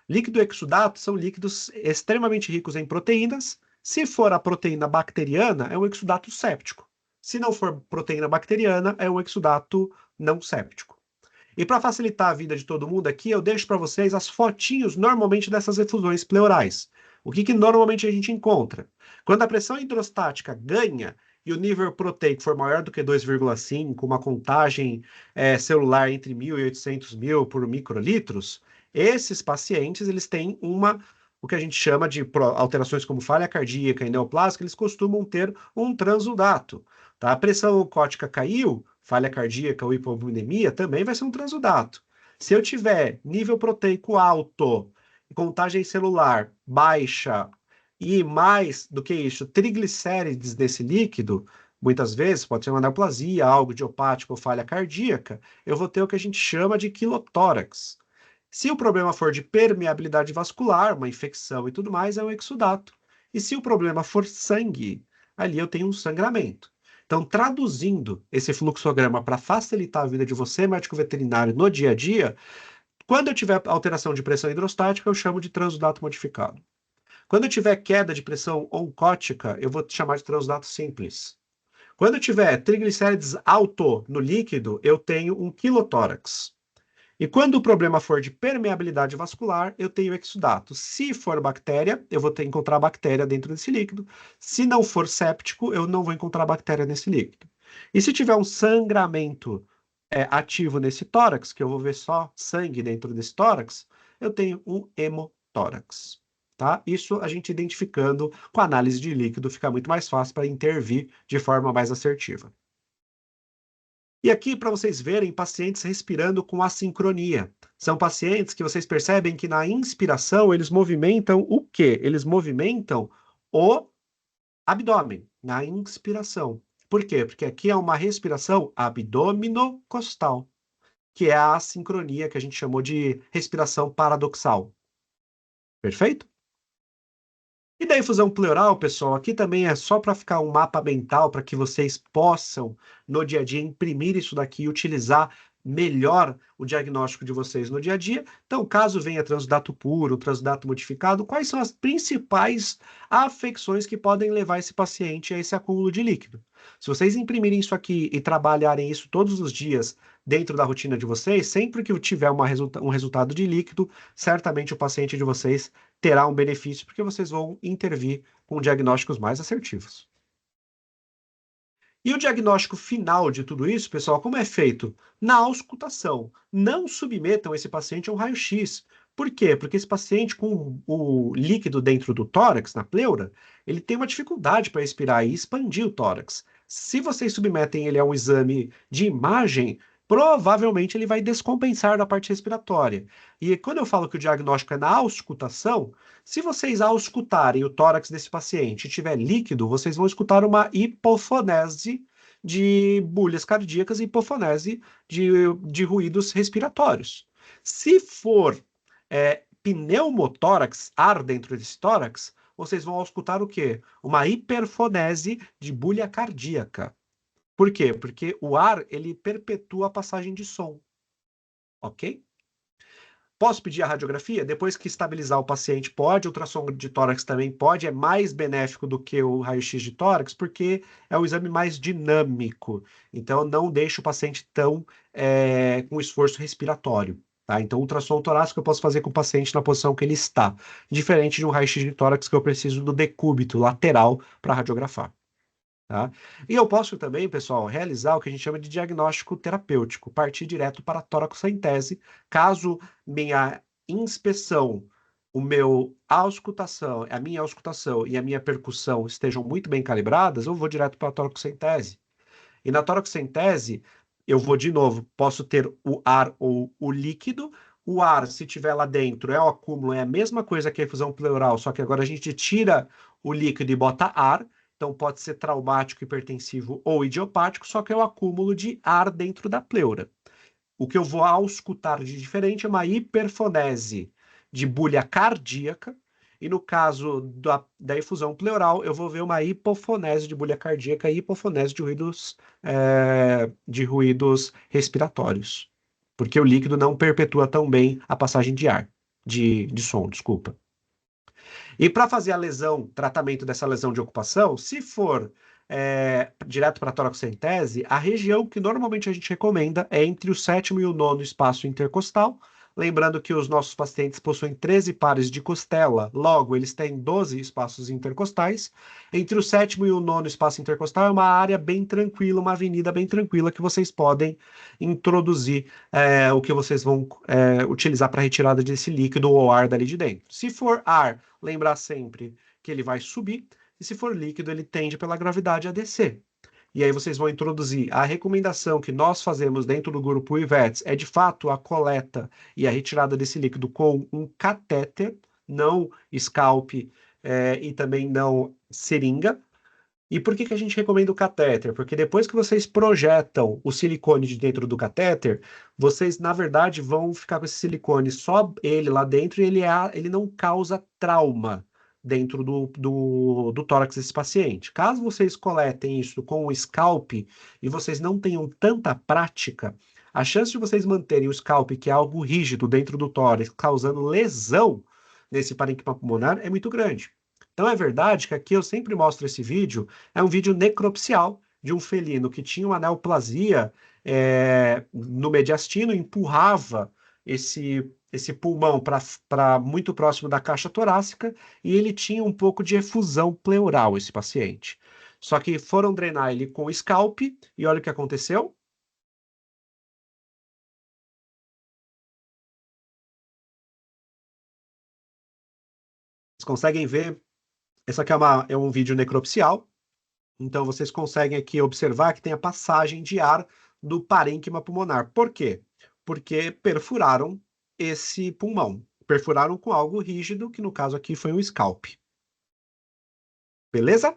Speaker 1: Líquido exudato são líquidos extremamente ricos em proteínas. Se for a proteína bacteriana, é um exudato séptico. Se não for proteína bacteriana, é um exudato não séptico. E para facilitar a vida de todo mundo aqui, eu deixo para vocês as fotinhos normalmente dessas efusões pleurais. O que normalmente a gente encontra? Quando a pressão hidrostática ganha e o nível proteico for maior do que 2,5, uma contagem celular entre 1.000 e 800 mil por microlitros, esses pacientes eles têm o que a gente chama de alterações como falha cardíaca e neoplásica, eles costumam ter um transudato. Tá? A pressão oncótica caiu, falha cardíaca ou hipovolemia, também vai ser um transudato. Se eu tiver nível proteico alto, contagem celular baixa e mais do que isso, triglicérides desse líquido, muitas vezes pode ser uma neoplasia, algo idiopático ou falha cardíaca, eu vou ter o que a gente chama de quilotórax. Se o problema for de permeabilidade vascular, uma infecção e tudo mais, é um exudato. E se o problema for sangue, ali eu tenho um sangramento. Então, traduzindo esse fluxograma para facilitar a vida de você, médico veterinário, no dia a dia, quando eu tiver alteração de pressão hidrostática, eu chamo de transudato modificado. Quando eu tiver queda de pressão oncótica, eu vou chamar de transudato simples. Quando eu tiver triglicérides alto no líquido, eu tenho um quilotórax. E quando o problema for de permeabilidade vascular, eu tenho exudato. Se for bactéria, eu vou ter que encontrar bactéria dentro desse líquido. Se não for séptico, eu não vou encontrar bactéria nesse líquido. E se tiver um sangramento ativo nesse tórax, que eu vou ver só sangue dentro desse tórax, eu tenho um hemotórax. Tá? Isso a gente identificando com a análise de líquido fica muito mais fácil para intervir de forma mais assertiva. E aqui para vocês verem pacientes respirando com assincronia. São pacientes que vocês percebem que na inspiração eles movimentam o quê? Eles movimentam o abdômen na inspiração. Por quê? Porque aqui é uma respiração abdominocostal, que é a assincronia que a gente chamou de respiração paradoxal. Perfeito? E da infusão pleural, pessoal, aqui também é só para ficar um mapa mental para que vocês possam, no dia a dia, imprimir isso daqui e utilizar melhor o diagnóstico de vocês no dia a dia. Então, caso venha transudato puro, transudato modificado, quais são as principais afecções que podem levar esse paciente a esse acúmulo de líquido? Se vocês imprimirem isso aqui e trabalharem isso todos os dias dentro da rotina de vocês, sempre que tiver um resultado de líquido, certamente o paciente de vocês terá um benefício, porque vocês vão intervir com diagnósticos mais assertivos. E o diagnóstico final de tudo isso, pessoal, como é feito? Na auscultação. Não submetam esse paciente a um raio-x. Por quê? Porque esse paciente com o líquido dentro do tórax, na pleura, ele tem uma dificuldade para respirar e expandir o tórax. Se vocês submetem ele a um exame de imagem, provavelmente ele vai descompensar da parte respiratória. E quando eu falo que o diagnóstico é na auscultação, se vocês auscultarem o tórax desse paciente e tiver líquido, vocês vão escutar uma hipofonese de bolhas cardíacas e hipofonese de ruídos respiratórios. Se for pneumotórax, ar dentro desse tórax, vocês vão auscultar o quê? Uma hiperfonese de bolha cardíaca. Por quê? Porque o ar, ele perpetua a passagem de som. Ok? Posso pedir a radiografia? Depois que estabilizar o paciente, pode. Ultrassom de tórax também pode. É mais benéfico do que o raio-x de tórax, porque é um exame mais dinâmico. Então, não deixa o paciente tão com esforço respiratório. Tá? Então, ultrassom torácico eu posso fazer com o paciente na posição que ele está. Diferente de um raio-x de tórax, que eu preciso do decúbito lateral para radiografar. Tá? E eu posso também, pessoal, realizar o que a gente chama de diagnóstico terapêutico, partir direto para a toracocentese, caso minha inspeção, a minha auscultação e a minha percussão estejam muito bem calibradas, eu vou direto para a toracocentese. E na toracocentese, eu vou de novo, posso ter o ar ou o líquido. O ar, se tiver lá dentro, é o acúmulo, é a mesma coisa que a efusão pleural, só que agora a gente tira o líquido e bota ar. Então pode ser traumático, hipertensivo ou idiopático, só que é o acúmulo de ar dentro da pleura. O que eu vou auscultar de diferente é uma hiperfonese de bulha cardíaca, e no caso da efusão pleural, eu vou ver uma hipofonese de bulha cardíaca e hipofonese de ruídos respiratórios, porque o líquido não perpetua tão bem a passagem de ar, de som, desculpa. E para fazer a lesão, tratamento dessa lesão de ocupação, se for direto para a toracocentese, a região que normalmente a gente recomenda é entre o sétimo e o nono espaço intercostal. Lembrando que os nossos pacientes possuem 13 pares de costela, logo eles têm 12 espaços intercostais. Entre o sétimo e o nono espaço intercostal é uma área bem tranquila, uma avenida bem tranquila que vocês podem introduzir o que vocês vão utilizar para retirada desse líquido ou ar dali de dentro. Se for ar, lembrar sempre que ele vai subir, e se for líquido, ele tende pela gravidade a descer. E aí vocês vão introduzir a recomendação que nós fazemos dentro do grupo IVETS é de fato a coleta e a retirada desse líquido com um catéter, não scalp e também não seringa. E por que a gente recomenda o catéter? Porque depois que vocês projetam o silicone de dentro do catéter, vocês, na verdade, vão ficar com esse silicone só ele lá dentro e ele não causa trauma dentro do tórax desse paciente. Caso vocês coletem isso com o scalp e vocês não tenham tanta prática, a chance de vocês manterem o scalp, que é algo rígido dentro do tórax, causando lesão nesse parênquima pulmonar, é muito grande. Então é verdade que aqui eu sempre mostro esse vídeo, é um vídeo necropsial, de um felino que tinha uma neoplasia no mediastino, empurrava esse pulmão para muito próximo da caixa torácica e ele tinha um pouco de efusão pleural, esse paciente. Só que foram drenar ele com o scalp e olha o que aconteceu. Vocês conseguem ver, essa aqui é um vídeo necropsial, então vocês conseguem aqui observar que tem a passagem de ar do parênquima pulmonar. Por quê? Porque perfuraram esse pulmão. Perfuraram com algo rígido, que no caso aqui foi um scalp. Beleza?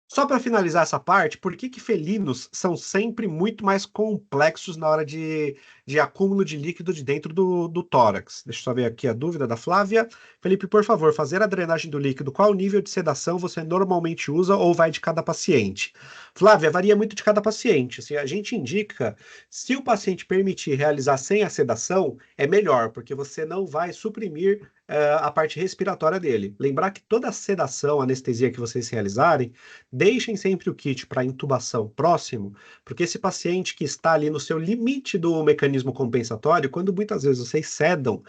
Speaker 1: Só para finalizar essa parte, por que que felinos são sempre muito mais complexos na hora de acúmulo de líquido de dentro do tórax? Deixa eu só ver aqui a dúvida da Flávia. Felipe, por favor, fazer a drenagem do líquido, qual nível de sedação você normalmente usa ou vai de cada paciente? Flávia, varia muito de cada paciente. Assim, a gente indica, se o paciente permitir realizar sem a sedação, é melhor, porque você não vai suprimir a parte respiratória dele. Lembrar que toda a sedação, anestesia que vocês realizarem, deixem sempre o kit para intubação próximo, porque esse paciente que está ali no seu limite do mecanismo compensatório, quando muitas vezes vocês sedam,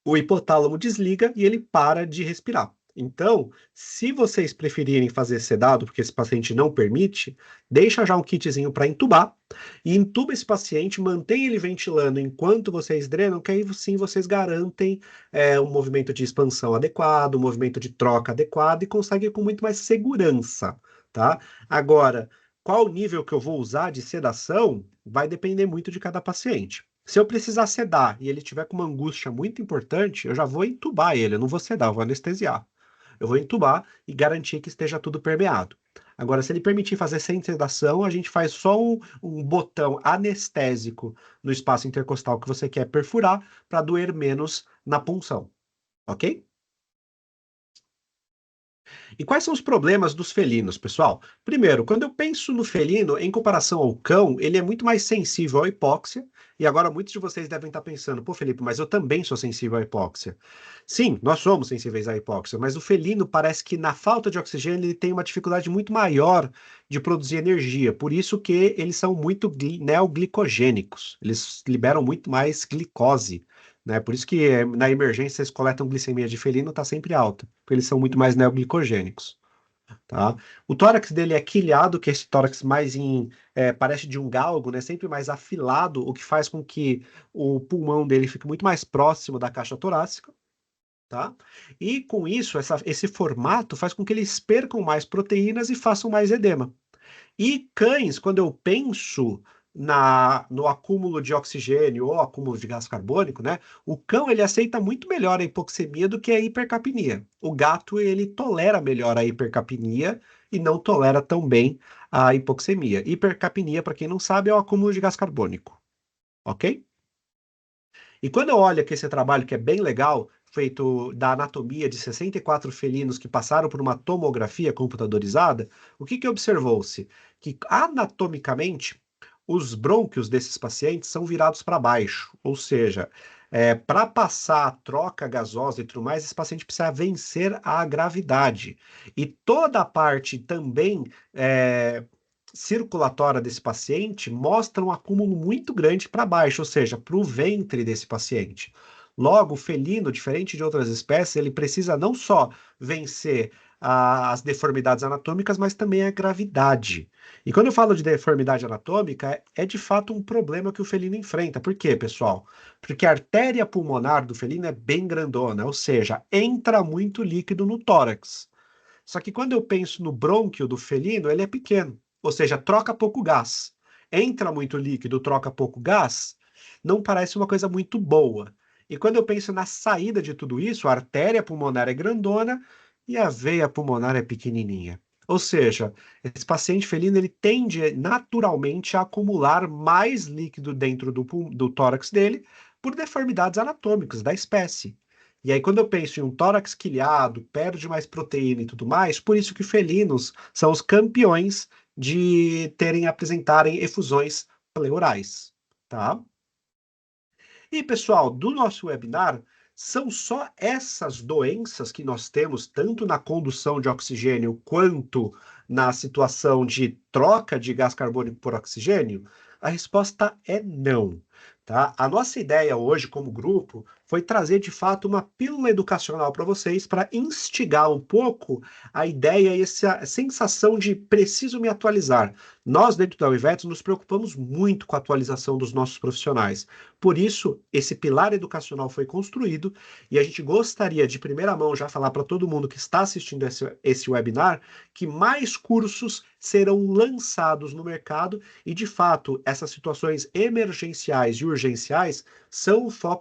Speaker 1: o hipotálamo desliga e ele para de respirar. Então, se vocês preferirem fazer sedado, porque esse paciente não permite, deixa já um kitzinho para intubar e intuba esse paciente, mantém ele ventilando enquanto vocês drenam, que aí sim vocês garantem um movimento de expansão adequado, um movimento de troca adequado e conseguem com muito mais segurança, tá? Agora, qual o nível que eu vou usar de sedação vai depender muito de cada paciente. Se eu precisar sedar e ele tiver com uma angústia muito importante, eu já vou entubar ele, eu não vou sedar, eu vou anestesiar. Eu vou entubar e garantir que esteja tudo permeado. Agora, se ele permitir fazer sem sedação, a gente faz só um botão anestésico no espaço intercostal que você quer perfurar para doer menos na punção, ok? E quais são os problemas dos felinos, pessoal? Primeiro, quando eu penso no felino, em comparação ao cão, ele é muito mais sensível à hipóxia. E agora muitos de vocês devem estar pensando, pô, Felipe, mas eu também sou sensível à hipóxia. Sim, nós somos sensíveis à hipóxia, mas o felino parece que na falta de oxigênio ele tem uma dificuldade muito maior de produzir energia. Por isso que eles são muito neoglicogênicos. Eles liberam muito mais glicose, né? Por isso que na emergência vocês coletam glicemia de felino, está sempre alta, porque eles são muito mais neoglicogênicos, tá? O tórax dele é quilhado, que é esse tórax mais parece de um galgo, né? Sempre mais afilado, o que faz com que o pulmão dele fique muito mais próximo da caixa torácica, tá? E com isso, esse formato faz com que eles percam mais proteínas e façam mais edema. E cães, quando eu penso no acúmulo de oxigênio ou acúmulo de gás carbônico, né? O cão ele aceita muito melhor a hipoxemia do que a hipercapnia. O gato ele tolera melhor a hipercapnia e não tolera tão bem a hipoxemia. Hipercapnia, para quem não sabe, é o acúmulo de gás carbônico, ok? E quando eu olho aqui esse trabalho que é bem legal, feito da anatomia de 64 felinos que passaram por uma tomografia computadorizada, o que que observou-se? Que anatomicamente os brônquios desses pacientes são virados para baixo, ou seja, para passar a troca gasosa e tudo mais, esse paciente precisa vencer a gravidade. E toda a parte também circulatória desse paciente mostra um acúmulo muito grande para baixo, ou seja, para o ventre desse paciente. Logo, o felino, diferente de outras espécies, ele precisa não só vencer as deformidades anatômicas, mas também a gravidade. E quando eu falo de deformidade anatômica, é de fato um problema que o felino enfrenta. Por quê, pessoal? Porque a artéria pulmonar do felino é bem grandona, ou seja, entra muito líquido no tórax. Só que quando eu penso no brônquio do felino, ele é pequeno, ou seja, troca pouco gás. Entra muito líquido, troca pouco gás, não parece uma coisa muito boa. E quando eu penso na saída de tudo isso, a artéria pulmonar é grandona e a veia pulmonar é pequenininha. Ou seja, esse paciente felino ele tende naturalmente a acumular mais líquido dentro do tórax dele por deformidades anatômicas da espécie. E aí, quando eu penso em um tórax quilhado, perde mais proteína e tudo mais, por isso que felinos são os campeões de apresentarem efusões pleurais, tá? E, pessoal, do nosso webinar, São só essas doenças que nós temos, tanto na condução de oxigênio quanto na situação de troca de gás carbônico por oxigênio? A resposta é não. Tá? A nossa ideia hoje, como grupo, foi trazer de fato uma pílula educacional para vocês, para instigar um pouco a ideia e essa sensação de preciso me atualizar. Nós, dentro da Univetos, nos preocupamos muito com a atualização dos nossos profissionais. Por isso, esse pilar educacional foi construído e a gente gostaria de primeira mão já falar para todo mundo que está assistindo esse webinar que mais cursos serão lançados no mercado e, de fato, essas situações emergenciais e urgenciais são o foco